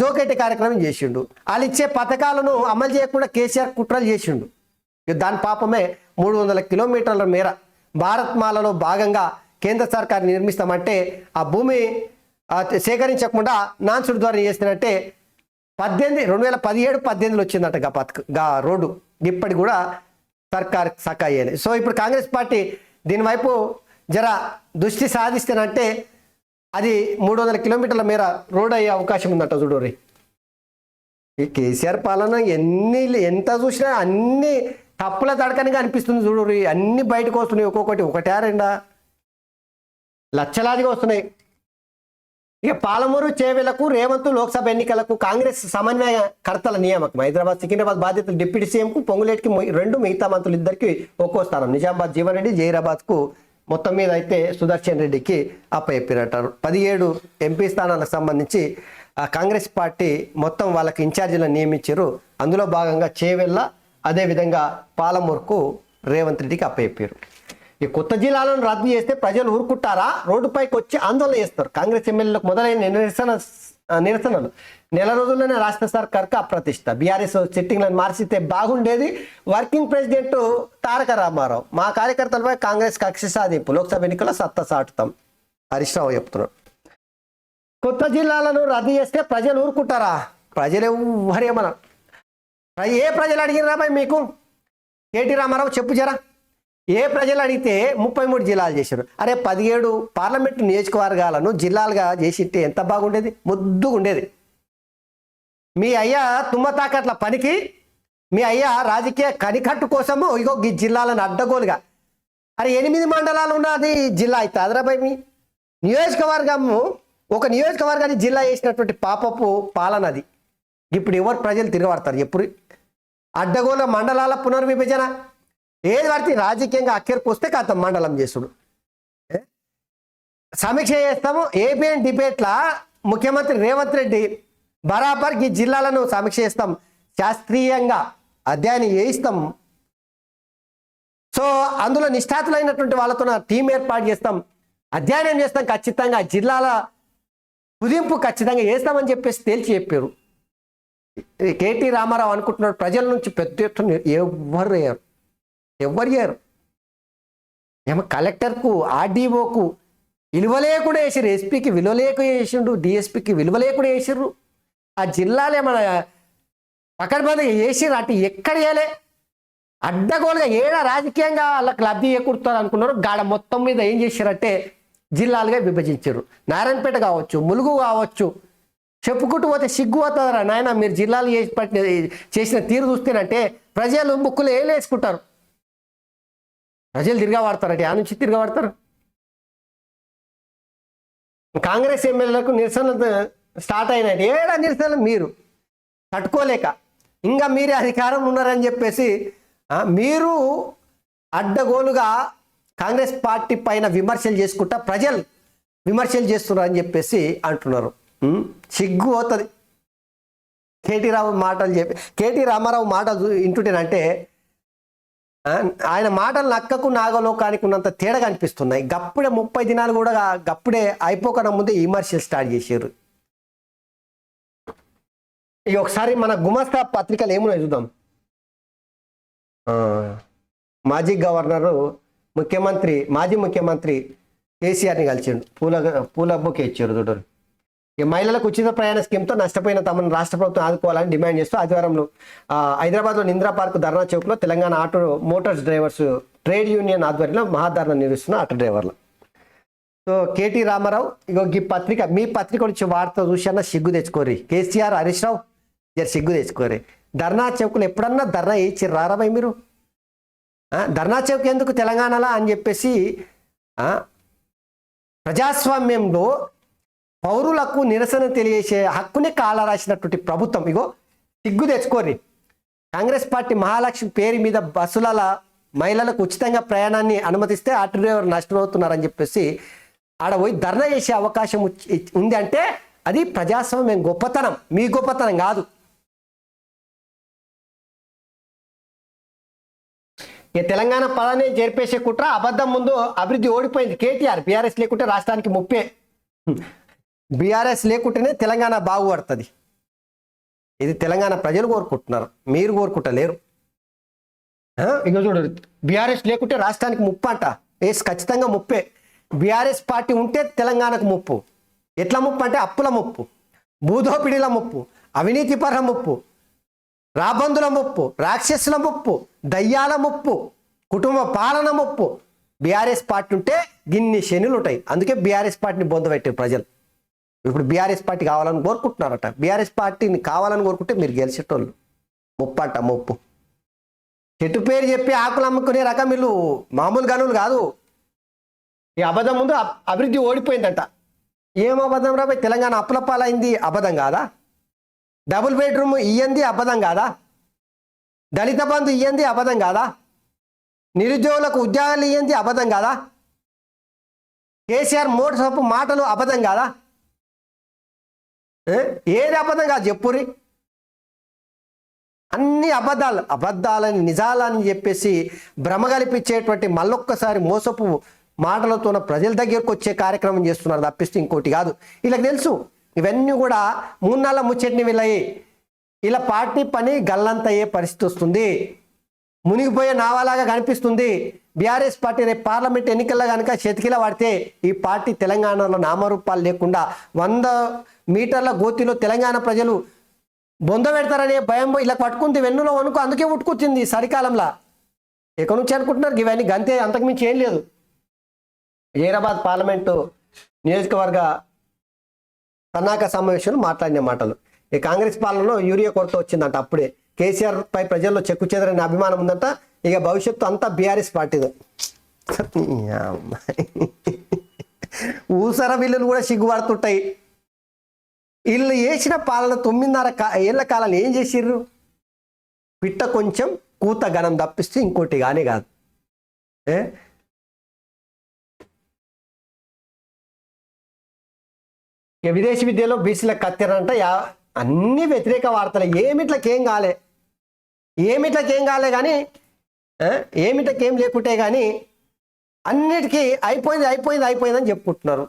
A: జోకెట్టి కార్యక్రమం చేసిండు. వాళ్ళు ఇచ్చే పథకాలను అమలు చేయకుండా కేసీఆర్ కుట్రలు చేసిండు. దాని పాపమే 300 కిలోమీటర్ల మేర భారత్మాలలో భాగంగా కేంద్ర సర్కారు నిర్మిస్తామంటే ఆ భూమి సేకరించకుండా నాన్సుడు ద్వారా చేసినట్టే 2017-18 వచ్చిందట గా రోడ్డు, ఇప్పటి కూడా సర్కార్ సక్క అయ్యేది. సో ఇప్పుడు కాంగ్రెస్ పార్టీ దీని వైపు జర దృష్టి సాధిస్తేనంటే అది 300 కిలోమీటర్ల మేర రోడ్ అయ్యే అవకాశం ఉందట చూడరి. ఈ కేసీఆర్ పాలన ఎంత చూసినా అన్ని తప్పుల తడకనిగా అనిపిస్తుంది చూడరి. అన్ని బయటకు వస్తున్నాయి, ఒక్కొక్కటి 1-2 లక్షలాదిగా వస్తున్నాయి. ఇక పాలమూరు చేవెలకు రేవంత్ లోక్సభ ఎన్నికలకు కాంగ్రెస్ సమన్వయకర్తల నియామకం. హైదరాబాద్ సికింద్రాబాద్ బాధ్యతలు డిప్యూటీ సీఎంకు, పొంగులేటికి 2, మిగతా మంత్రులు 2కి ఒక్కో స్థానం. నిజామాబాద్ జీవన్ రెడ్డి, జైరాబాద్కు మొత్తం మీద అయితే సుదర్శన్ రెడ్డికి అప్పచెప్పినట్టారు. 17 ఎంపీ స్థానాలకు సంబంధించి కాంగ్రెస్ పార్టీ మొత్తం వాళ్ళకి ఇన్ఛార్జీలను నియమించారు. అందులో భాగంగా చేవెళ్ళ అదేవిధంగా పాలమూరుకు రేవంత్ రెడ్డికి అప్పచెప్పారు. ఈ కొత్త జిల్లాలను రద్దు చేస్తే ప్రజలు ఊరుకుంటారా? రోడ్డుపైకి వచ్చి ఆందోళన చేస్తారు. కాంగ్రెస్ ఎమ్మెల్యేలకు మొదలైన నిరసనలు నెల రోజుల్లోనే రాష్ట్ర సర్కార్కు అప్రతిష్ట. బీఆర్ఎస్ సెట్టింగ్లను మార్చితే బాగుండేది. వర్కింగ్ ప్రెసిడెంట్ తారక రామారావు, మా కార్యకర్తలపై కాంగ్రెస్ కక్ష సాధింపు, లోక్సభ ఎన్నికల్లో సత్తా సాటుతాం హరీష్ రావు చెప్తున్నారు. కొత్త జిల్లాలను రద్దు చేస్తే ప్రజలు ఊరుకుంటారా? ప్రజలు ఎవరేమన్నారు? ఏ ప్రజలు అడిగినరా భయ్ మీకు? కేటీ రామారావు చెప్పు జరా. ఏ ప్రజలు అడిగితే 33 జిల్లాలు చేశారు. అరే 17 పార్లమెంటు నియోజకవర్గాలను జిల్లాలుగా చేసిట్టే ఎంత బాగుండేది, ముద్దుగా ఉండేది. మీ అయ్యా తుమ్మతాకట్ల పనికి మీ అయ్యా రాజకీయ కనికట్టు కోసము ఇగో ఈ జిల్లాలను అడ్డగోలుగా, అరే 8 మండలాలు ఉన్నది జిల్లా అయితే అదరాబాయ్. మీ నియోజకవర్గము ఒక నియోజకవర్గాన్ని జిల్లా చేసినటువంటి పాపపు పాలనది. ఇప్పుడు ఎవరు ప్రజలు తిరగబడతారు ఎప్పుడు? అడ్డగోల మండలాల పునర్విభజన ఏది పడితే రాజకీయంగా అక్కడికి వస్తే కాస్త మండలం చేసుడు. సమీక్ష చేస్తాము. ఏపీఎన్ డిబేట్లా ముఖ్యమంత్రి రేవంత్ రెడ్డి బరాబర్ ఈ జిల్లాలను సమీక్ష చేస్తాం, శాస్త్రీయంగా అధ్యయనం చేయిస్తాం. సో అందులో నిష్ఠాతులైనటువంటి వాళ్ళతో టీం ఏర్పాటు చేస్తాం, అధ్యయనం చేస్తాం. ఖచ్చితంగా జిల్లాల కుదింపు ఖచ్చితంగా చేస్తామని చెప్పేసి తేల్చి చెప్పారు. కేటీ రామారావు అనుకుంటున్నాడు ప్రజల నుంచి పెద్ద ఎత్తున ఎవరు చేయరు. ఏమో కలెక్టర్కు ఆర్డీఓకు విలువ లేకుండా వేసారు, ఎస్పీకి విలువ లేక వేసిండు, డిఎస్పీకి విలువ లేకుండా వేసిర్రు. ఆ జిల్లాలు ఏమన్నా పకడ్బందీగా వేసిర్రు, అటు ఎక్కడ వేయలే. అడ్డగోలుగా రాజకీయంగా వాళ్ళకి లబ్ధి చేకూరుతారు అనుకున్నారు. గాడ మొత్తం మీద ఏం చేశారంటే జిల్లాలుగా విభజించారు. నారాయణపేట కావచ్చు, ములుగు కావచ్చు, చెప్పుకుంటూ పోతే సిగ్గు అవుతుందిరా నాయన. మీరు జిల్లాలు చేసిన తీరు చూస్తేనంటే ప్రజలు ముక్కులు వేసుకుంటారు. ప్రజలు తిరగబడతారట. ఆ నుంచి తిరగబడతారు. కాంగ్రెస్ ఎమ్మెల్యేలకు నిరసనలు స్టార్ట్ అయినాయి. నిరసనలు మీరు తట్టుకోలేక ఇంకా మీరే అధికారం ఉన్నారని చెప్పేసి మీరు అడ్డగోలుగా కాంగ్రెస్ పార్టీ పైన విమర్శలు చేసుకుంటా ప్రజలు విమర్శలు చేస్తున్నారు అని చెప్పేసి అంటున్నారు. సిగ్గు అవుతుంది కేటీ రామారావు మాటలు వింటుంటేనంటే ఆయన మాటలు నక్కకు నాగలోకానికి ఉన్నంత తేడా కనిపిస్తున్నాయి. గప్పుడే 30 దినాలు కూడా గప్పుడే అయిపోకన ముందే విమర్శలు స్టార్ట్ చేశారు. ఇక ఒకసారి మన గుమస్తా పత్రికలు ఏమున్నాయి చూద్దాం. మాజీ గవర్నరు మాజీ ముఖ్యమంత్రి కేసీఆర్ని కలిసిండు. పూల బొకే ఇచ్చారు చూడరు. ఈ మహిళలకు ఉచిత ప్రయాణ స్కీమ్తో నష్టపోయిన తమను రాష్ట్ర ప్రభుత్వం ఆదుకోవాలని డిమాండ్ చేస్తూ ఆదివారంలో హైదరాబాద్లోని ఇందిరా పార్క్ ధర్నా చౌక్లో Telangana auto motors drivers trade union ఆధ్వర్యంలో మహాధర్నా నిర్వహిస్తున్న ఆటో డ్రైవర్లు. సో కేటీ రామారావు ఇగో ఈ పత్రిక మీ పత్రిక నుంచి వార్త చూసన్నా సిగ్గు తెచ్చుకోరి. కేసీఆర్ హరీష్ రావు సిగ్గు తెచ్చుకోరి. ధర్నా చౌక్లో ఎప్పుడన్నా ధర్నా ఇచ్చి రారాబాయి మీరు? ధర్నా చౌక్ ఎందుకు తెలంగాణలో అని చెప్పేసి ప్రజాస్వామ్యంలో పౌరులకు నిరసన తెలియజేసే హక్కుని కాల రాసినటువంటి ప్రభుత్వం ఇగో సిగ్గు తెచ్చుకోరి. కాంగ్రెస్ పార్టీ మహాలక్ష్మి పేరు మీద బస్సుల మహిళలకు ఉచితంగా ప్రయాణాన్ని అనుమతిస్తే ఆటో డ్రైవర్ నష్టమవుతున్నారని చెప్పేసి ఆడ పోయి ధర్నా చేసే అవకాశం ఉంది అంటే అది ప్రజాస్వామ్యం గొప్పతనం, మీ గొప్పతనం కాదు. ఈ తెలంగాణ పదాన్ని చేర్పేసే కుట్ర అబద్ధం ముందు అభివృద్ధి ఓడిపోయింది. కేటీఆర్ బీఆర్ఎస్ లేకుంటే రాష్ట్రానికి ముప్పే. బీఆర్ఎస్ లేకుంటేనే తెలంగాణ బాగుపడుతుంది. ఇది తెలంగాణ ప్రజలు కోరుకుంటున్నారు, మీరు కోరుకుంటలేరు. ఇక చూడరు, బీఆర్ఎస్ లేకుంటే రాష్ట్రానికి ముప్పు అంట. ఖచ్చితంగా ముప్పే. బీఆర్ఎస్ పార్టీ ఉంటే తెలంగాణకు ముప్పు. ఎట్లా ముప్పు అంటే అప్పుల ముప్పు, భూదోపిడీల ముప్పు, అవినీతి పర ముప్పు, రాబందుల ముప్పు, రాక్షసుల ముప్పు, దయ్యాల ముప్పు, కుటుంబ పాలన ముప్పు. బీఆర్ఎస్ పార్టీ ఉంటే గిన్ని శనులు ఉంటాయి. అందుకే బీఆర్ఎస్ పార్టీని బొందబెట్టారు ప్రజలు. ఇప్పుడు బీఆర్ఎస్ పార్టీ కావాలని కోరుకుంటున్నారట. బీఆర్ఎస్ పార్టీని కావాలని కోరుకుంటే మీరు గెలిచేటోళ్ళు. ముప్పు అంట ముప్పు. చెట్టు పేరు చెప్పి ఆకులు అమ్ముకునే రకం వీళ్ళు మామూలు గనులు కాదు. ఈ అబద్ధం ముందు అభివృద్ధి ఓడిపోయిందంట. ఏం అబద్ధం రాబోయే? తెలంగాణ అప్పుల పాలైంది అబద్ధం కాదా? డబుల్ బెడ్రూమ్ ఇయ్యంది అబద్ధం కాదా? దళిత బంధు ఇయ్యంది అబద్ధం కాదా? నిరుద్యోగులకు ఉద్యోగాలు ఇయ్యంది అబద్ధం కాదా? కేసీఆర్ మోటార్ మాటలు అబద్ధం కాదా? ఏది అబద్ధం కాదు చెప్పురి. అన్ని అబద్ధాలని నిజాలని చెప్పేసి భ్రమ కల్పించేటువంటి మళ్ళొక్కసారి మోసపు మాటలతో ప్రజల దగ్గరకు వచ్చే కార్యక్రమం చేస్తున్నారు తప్పిస్తే ఇంకోటి కాదు. వీళ్ళకి తెలుసు ఇవన్నీ కూడా 3 నెలల ముచ్చటిని వీళ్ళయి. ఇలా పార్టీ పని గల్లంతయ్యే పరిస్థితి వస్తుంది, మునిగిపోయే నావాలాగా కనిపిస్తుంది. బీఆర్ఎస్ పార్టీ రేపు పార్లమెంట్ ఎన్నికల్లో కనుక చేతికిలా పడితే ఈ పార్టీ తెలంగాణలో నామరూపాలు లేకుండా 100 మీటర్ల గోతిలో తెలంగాణ ప్రజలు బొంద పెడతారనే భయం ఇలా పట్టుకుంది. వెన్నులో వణుకు అందుకే ఉట్టుకొచ్చింది చలికాలంలో. ఎక్కడి నుంచి అనుకుంటున్నారు ఇవన్నీ? గంతే, అంతకుమించి ఏం లేదు. హైదరాబాద్ పార్లమెంటు నియోజకవర్గ సన్నాహక సమావేశంలో మాట్లాడిన మాటలు. ఈ కాంగ్రెస్ పాలనలో యూరియా కొరత వచ్చిందంట. అప్పుడే కేసీఆర్ పై ప్రజల్లో చెక్కు చెదరని అభిమానం ఉందంట. ఇక భవిష్యత్తు అంతా బీఆర్ఎస్ పార్టీది. ఊసర బిల్లులు కూడా సిగ్గుపడుతుంటాయి. వీళ్ళు వేసిన పాలన 9.5 ఏళ్ల కాలం ఏం చేసిర్రు? పిట్ట కొంచెం కూత గణం తప్పిస్తే ఇంకోటి కానీ కాదు. విదేశీ విద్యలో బీసీలకు కత్తిరంట. అన్ని వ్యతిరేక వార్తలు. ఏమిట్లకేం కాలే కానీ ఏమిట్లకేం లేకుంటే కానీ అన్నిటికీ అయిపోయిందని చెప్పుకుంటున్నారు.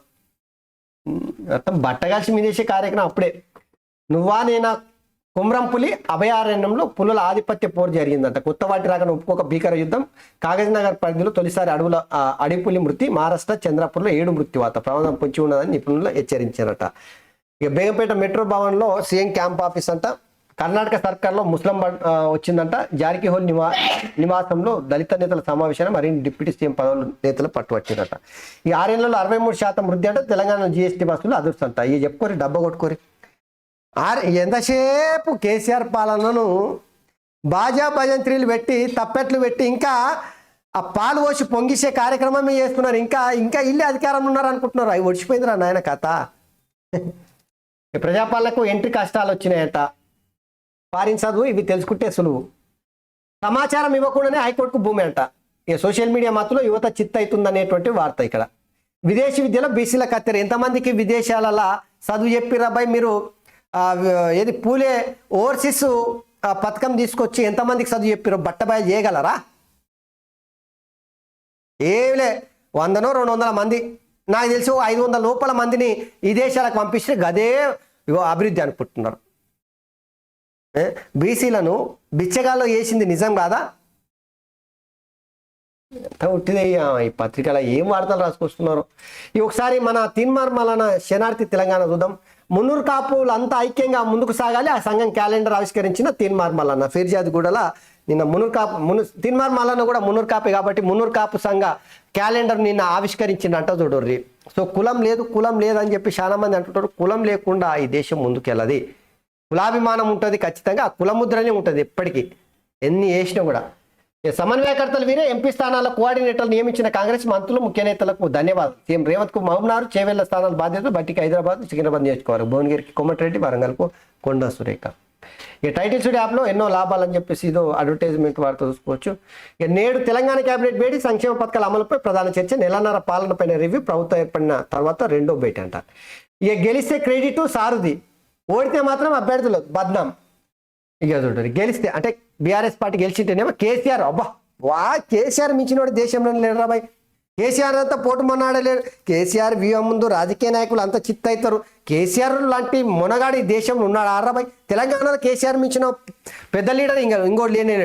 A: మొత్తం బట్టగాల్చి మీదేసే కార్యక్రమం అప్పుడే. నువ్వా నేనా కుమ్రంపులి అభయారణ్యంలో పులుల ఆధిపత్య పోరు జరిగిందంట. కొత్త వాటి రాకను ఒప్పుకోక భీకర యుద్ధం. కాగజ్ నగర్ పరిధిలో తొలిసారి అడవిపులి మృతి. మహారాష్ట్ర చంద్రపూర్లో 7 మృత్యువాత. ప్రమాదం పొంచి ఉన్నదని నిపుణులు హెచ్చరించారట. ఇక బేగంపేట మెట్రో భవన్లో సీఎం క్యాంప్ ఆఫీస్ అంట. కర్ణాటక సర్కార్లో ముస్లిం వచ్చిందంట. జారకిహోల్ నివాసంలో దళిత నేతల సమావేశాన్ని మరిన్ని డిప్యూటీ సీఎం పదవుల నేతలు పట్టుబట్టిరట. ఈ 6 ఏళ్లలో 63% వృద్ధి అంటే తెలంగాణ జీఎస్టీ బస్సులు అదుర్సంట. ఇవి చెప్పుకోరి, డబ్బ కొట్టుకోరి. ఎంతసేపు కేసీఆర్ పాలనను బాజా భజంత్రీలు పెట్టి తప్పెట్లు పెట్టి ఇంకా ఆ పాలు పోసి పొంగిసే కార్యక్రమమే చేస్తున్నారు. ఇంకా ఇల్లు అధికారంలో ఉన్నారు అనుకుంటున్నారు. అవి ఒడిచిపోయిందిరా నాయన కథ. ప్రజాపాలనకు ఎంట్రీ కష్టాలు వచ్చినాయట. ఫారిన్ చదువు ఇవి తెలుసుకుంటే సులువు. సమాచారం ఇవ్వకుండానే హైకోర్టుకు భూమి అంట. ఇక సోషల్ మీడియా మాత్రం యువత చిత్త అవుతుంది అనేటువంటి వార్త ఇక్కడ. విదేశీ విద్యలో బీసీల కత్తెర. ఎంతమందికి విదేశాలలో చదువు చెప్పిరాబాయ్ మీరు? ఏది పూలే ఓవర్సీస్ పథకం తీసుకొచ్చి ఎంతమందికి చదువు చెప్పారో బట్టబాయ్ చేయగలరా? ఏమిలే 100-200 మంది, నాకు తెలిసి 500 లోపల మందిని ఈ దేశాలకు పంపిస్తే గదే ఇగో అభివృద్ధి అనుకుంటున్నారు. బీసీలను బిచ్చగాల్లో వేసింది నిజం కాదా? ఉట్టిదే ఈ పత్రికలో ఏం వార్తలు రాసుకొస్తున్నారు. ఈ ఒకసారి మన తీన్మార్మలన శనార్థి తెలంగాణ చూద్దాం. మున్నూరు కాపులు అంతా ఐక్యంగా ముందుకు సాగాలి, ఆ సంఘం క్యాలెండర్ ఆవిష్కరించిన తీన్మార్మలన్న ఫిర్యాదు గూడల నిన్న తీన్మార్మలన్న కూడా మున్నూరు కాపే కాబట్టి మున్నూరు కాపు సంఘ క్యాలెండర్ నిన్న ఆవిష్కరించిందంట చూడర్రి. సో కులం లేదు అని చెప్పి చాలా మంది అంటుంటారు. కులం లేకుండా ఈ దేశం ముందుకెళ్ళది. కులాభిమానం ఉంటుంది ఖచ్చితంగా, ఆ కులముద్రనే ఉంటుంది ఎప్పటికీ, ఎన్ని వేసినా కూడా. సమన్వయకర్తలు వీరే ఎంపీ స్థానాల కోఆర్డినేటర్లు నియమించిన కాంగ్రెస్ మంత్రులు ముఖ్య నేతలకు ధన్యవాదాలు. సీఎం రేవంత్ కు మహబూబ్నగర్, చేవెళ్ల స్థానాల బాధ్యతలు బట్టికి హైదరాబాద్, సికింద్రాబాద్ నియోజకవర్గం, భువనగిరికి కోమటిరెడ్డి, వరంగల్కు కొండా సురేఖ. ఇక టైటిల్ స్టూడియో యాప్లో ఎన్నో లాభాలని చెప్పేసి ఇదో అడ్వర్టైజ్మెంట్ వార్త చూసుకోవచ్చు. ఇక నేడు తెలంగాణ కేబినెట్ భేటీ, సంక్షేమ పథకాల అమలుపై ప్రధాన చర్చ, నెలన్నర పాలనపైన రివ్యూ, ప్రభుత్వం ఏర్పడిన తర్వాత రెండో భేటీ అంట. ఇక గెలిస్తే క్రెడిట్ సారుది, ఓడితే మాత్రం అభ్యర్థులు బద్నాం. ఇక చూడండి, గెలిస్తే అంటే బీఆర్ఎస్ పార్టీ గెలిచింటేనేమో కేసీఆర్, అబ్బా కేసీఆర్ మించినోడు దేశంలో లేడు రాబాయ్. కేసీఆర్ అంతా పోటు మొన్నాడలేడు. కేసీఆర్ వ్యూహం ముందు రాజకీయ నాయకులు అంతా చిత్తవుతారు. కేసీఆర్ లాంటి మొనగాడి దేశంలో ఉన్నాడు ఆరాబాయ్. తెలంగాణలో కేసీఆర్ మించిన పెద్ద లీడర్ ఇంకోటి లేని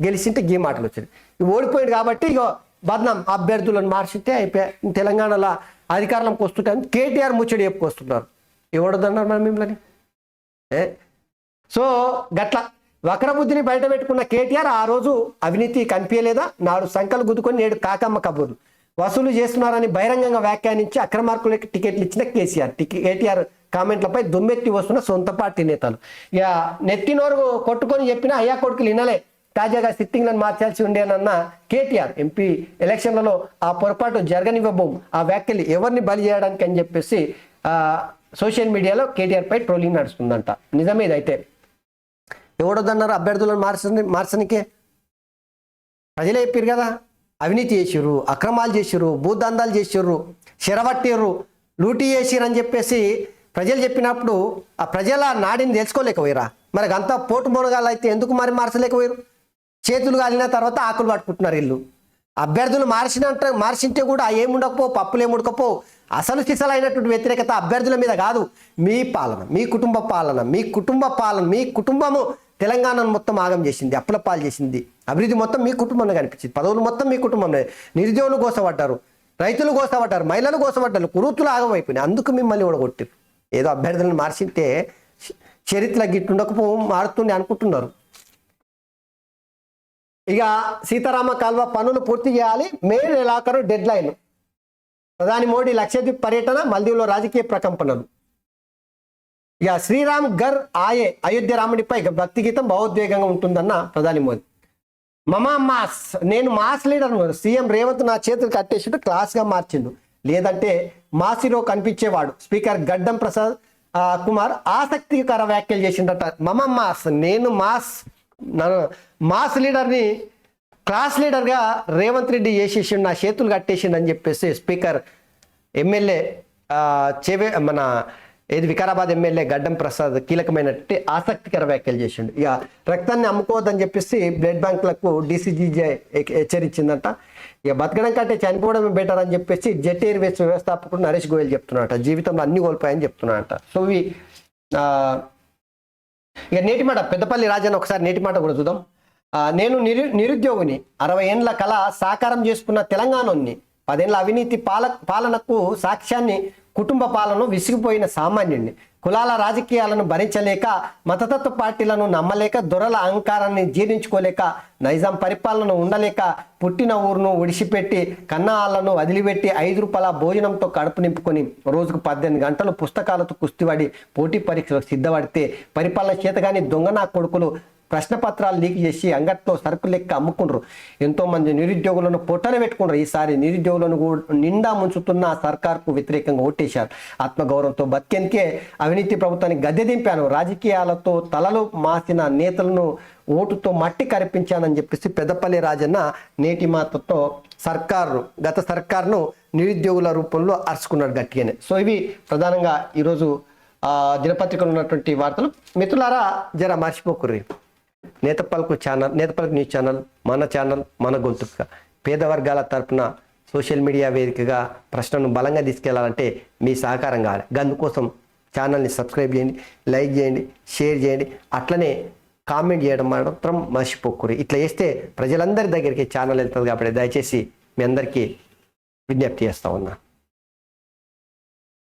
A: గెలిచింటే గీ మాటలు వచ్చింది. ఓడిపోయింది కాబట్టి ఇక బద్నాం అభ్యర్థులను మార్చితే అయిపోయాయి. తెలంగాణలో అధికారంలోకి వస్తుంటే కేటీఆర్ ముచ్చడి చెప్పుకొస్తున్నారు. ఎవడదన్నారు మనం మిమ్మల్ని? సో గట్ల వక్రబుద్ధిని బయట పెట్టుకున్న కేటీఆర్ ఆ రోజు అవినీతి కనిపించలేదా? నాడు సంకలు గుద్దుకొని నేడు కాకమ్మ కబుర్లు వసూలు చేస్తున్నారని బహిరంగంగా వ్యాఖ్యానించి అక్రమార్కులకి టికెట్లు ఇచ్చిన కేటీఆర్ కామెంట్లపై దుమ్మెత్తి వస్తున్న సొంత పార్టీ నేతలు. ఇక నెత్తినోరు కొట్టుకొని చెప్పినా అయ్యా కొడుకులు వినలే. తాజాగా సిట్టింగ్లను మార్చాల్సి ఉండేనన్న కేటీఆర్ ఎంపీ ఎలక్షన్లలో ఆ పొరపాటు జరగనివ్వబోం, ఆ వ్యాఖ్యలు ఎవరిని బలి చేయడానికి అని చెప్పేసి సోషల్ మీడియాలో కేటీఆర్ పై ట్రోలింగ్ నడుస్తుందంట. నిజమే ఇదైతే. ఎవడొద్దన్నారు అభ్యర్థులను మార్చనికే? ప్రజలే చెప్పారు కదా, అవినీతి చేసిర్రు, అక్రమాలు చేసిర్రు, భూదందాలు చేసిర్రు, చెరవట్టిర్రు, లూటీ చేసిర్రు అని చెప్పేసి ప్రజలు చెప్పినప్పుడు ఆ ప్రజల నాడిని తెలుసుకోలేకపోయారా? మరి అంతా పోటు మొనగాలు అయితే ఎందుకు మరి మార్చలేకపోయారు? చేతులు కాలిన తర్వాత ఆకులు పట్టుకుంటున్నారు వీళ్ళు. అభ్యర్థులు మార్చింటే కూడా ఏముండకపో, పప్పులు ఏముండకపో. అసలు సిసలైనటువంటి వ్యతిరేకత అభ్యర్థుల మీద కాదు, మీ పాలన, మీ కుటుంబము తెలంగాణను మొత్తం ఆగం చేసింది, అప్పుల పాలు చేసింది. అభివృద్ధి మొత్తం మీ కుటుంబంలో కనిపించింది, పదవులు మొత్తం మీ కుటుంబంలో. నిరుద్యోగులు గోసపడ్డారు, రైతులు గోసపడ్డారు, మహిళలు గోసపడ్డారు, కురుతులు ఆగమైపోయినాయి. అందుకు మిమ్మల్ని ఓడగొట్టారు. ఏదో అభ్యర్థులను మార్చింటే చరిత్ర గిట్టుండకపో మారుతుండే అనుకుంటున్నారు. ఇక సీతారామ కాల్వ పనులు పూర్తి చేయాలి, మే నెలాఖరు డెడ్ లైన్. ప్రధాని మోడీ లక్షద్వీప్ పర్యటన, మల్దీవులో రాజకీయ ప్రకంపనలు. ఇక శ్రీరామ్ గర్ ఆయే, అయోధ్య రాముడిపై భక్తి గీతం భావోద్వేగంగా ఉంటుందన్న ప్రధాని మోదీ. మమా మాస్, నేను మాస్ లీడర్. సీఎం రేవంత్ నా చేతులు కట్టేసిండు, క్లాస్గా మార్చిండు, లేదంటే మాసిరో కనిపించేవాడు. స్పీకర్ గడ్డం ప్రసాద్ కుమార్ ఆసక్తికర వ్యాఖ్యలు చేసిండట. మమా మాస్, నేను మాస్ లీడర్ని క్లాస్ లీడర్గా రేవంత్ రెడ్డి చేసేసిండు, నా చేతులు కట్టేసిండు అని చెప్పేసి స్పీకర్ ఎమ్మెల్యే వికారాబాద్ ఎమ్మెల్యే గడ్డం ప్రసాద్ కీలకమైనటువంటి ఆసక్తికర వ్యాఖ్యలు చేసిండు. ఇక రక్తాన్ని అమ్ముకోవద్దని చెప్పేసి బ్లడ్ బ్యాంకులకు డీసీజీజే హెచ్చరించిందంట. ఇక బతకడం కంటే చనిపోవడమే బెటర్ అని చెప్పేసి జెట్ ఎయిర్వేస్ వ్యవస్థాపకుడు నరేష్ గోయల్ చెప్తున్నాడట. జీవితంలో అన్ని కోల్పోయాయని చెప్తున్నాడట. సో ఇక నేటి మాట పెద్దపల్లి రాజన్న, ఒకసారి నేటి మాట కూడా చూద్దాం. నేను నిరుద్యోగిని, 60 ఏండ్ల కళ సాకారం చేసుకున్న తెలంగాణని, 10 ఏళ్ల అవినీతి పాలనకు సాక్ష్యాన్ని, కుటుంబ పాలనను విసిగిపోయిన సామాన్యుడిని, కులాల రాజకీయాలను భరించలేక, మతతత్వ పార్టీలను నమ్మలేక, దొరల అహంకారాన్ని జీర్ణించుకోలేక, నైజాం పరిపాలనను ఉండలేక, పుట్టిన ఊరును విడిచిపెట్టి, కన్నాళ్ళను వదిలిపెట్టి, 5 రూపాయల భోజనంతో కడుపు నింపుకొని, రోజుకు 18 గంటలు పుస్తకాలతో కుస్తీవాడి పోటీ పరీక్షలకు సిద్ధపడితే, పరిపాలన చేతగాని దొంగ నా కొడుకులు ప్రశ్న పత్రాలు లీక్ చేసి అంగట్లో సరుకు లెక్క అమ్ముకుండ్రు. ఎంతోమంది నిరుద్యోగులను పొట్టన పెట్టుకుండ్రు. ఈసారి నిరుద్యోగులను నిండా ముంచుతున్న సర్కార్కు వ్యతిరేకంగా ఓటేశారు. ఆత్మగౌరవంతో బతికేందుకే అవినీతి ప్రభుత్వాన్ని గద్దె దింపాను, రాజకీయాలతో తలలు మాసిన నేతలను ఓటుతో మట్టి కరిపించానని చెప్పేసి పెద్దపల్లి రాజన్న నేటి మాటతో గత సర్కారును నిరుద్యోగుల రూపంలో అరుచుకున్నాడు గట్టిగానే. సో ఇవి ప్రధానంగా ఈరోజు దినపత్రికలు ఉన్నటువంటి వార్తలు. మిత్రులారా, జర మర్చిపోకుర్రి, నేతపల్కు న్యూస్ ఛానల్, మన గొంతుక పేద వర్గాల తరపున సోషల్ మీడియా వేదికగా ప్రశ్నను బలంగా తీసుకెళ్లాలంటే మీ సహకారం కావాలి. అందుకోసం ఛానల్ని సబ్స్క్రైబ్ చేయండి, లైక్ చేయండి, షేర్ చేయండి, అట్లనే కామెంట్ చేయడం మాత్రం మర్చిపోకూరి. ఇట్లా చేస్తే ప్రజలందరి దగ్గరికి ఛానల్ వెళ్తుంది కాబట్టి దయచేసి మీ అందరికీ విజ్ఞప్తి చేస్తా ఉన్నా.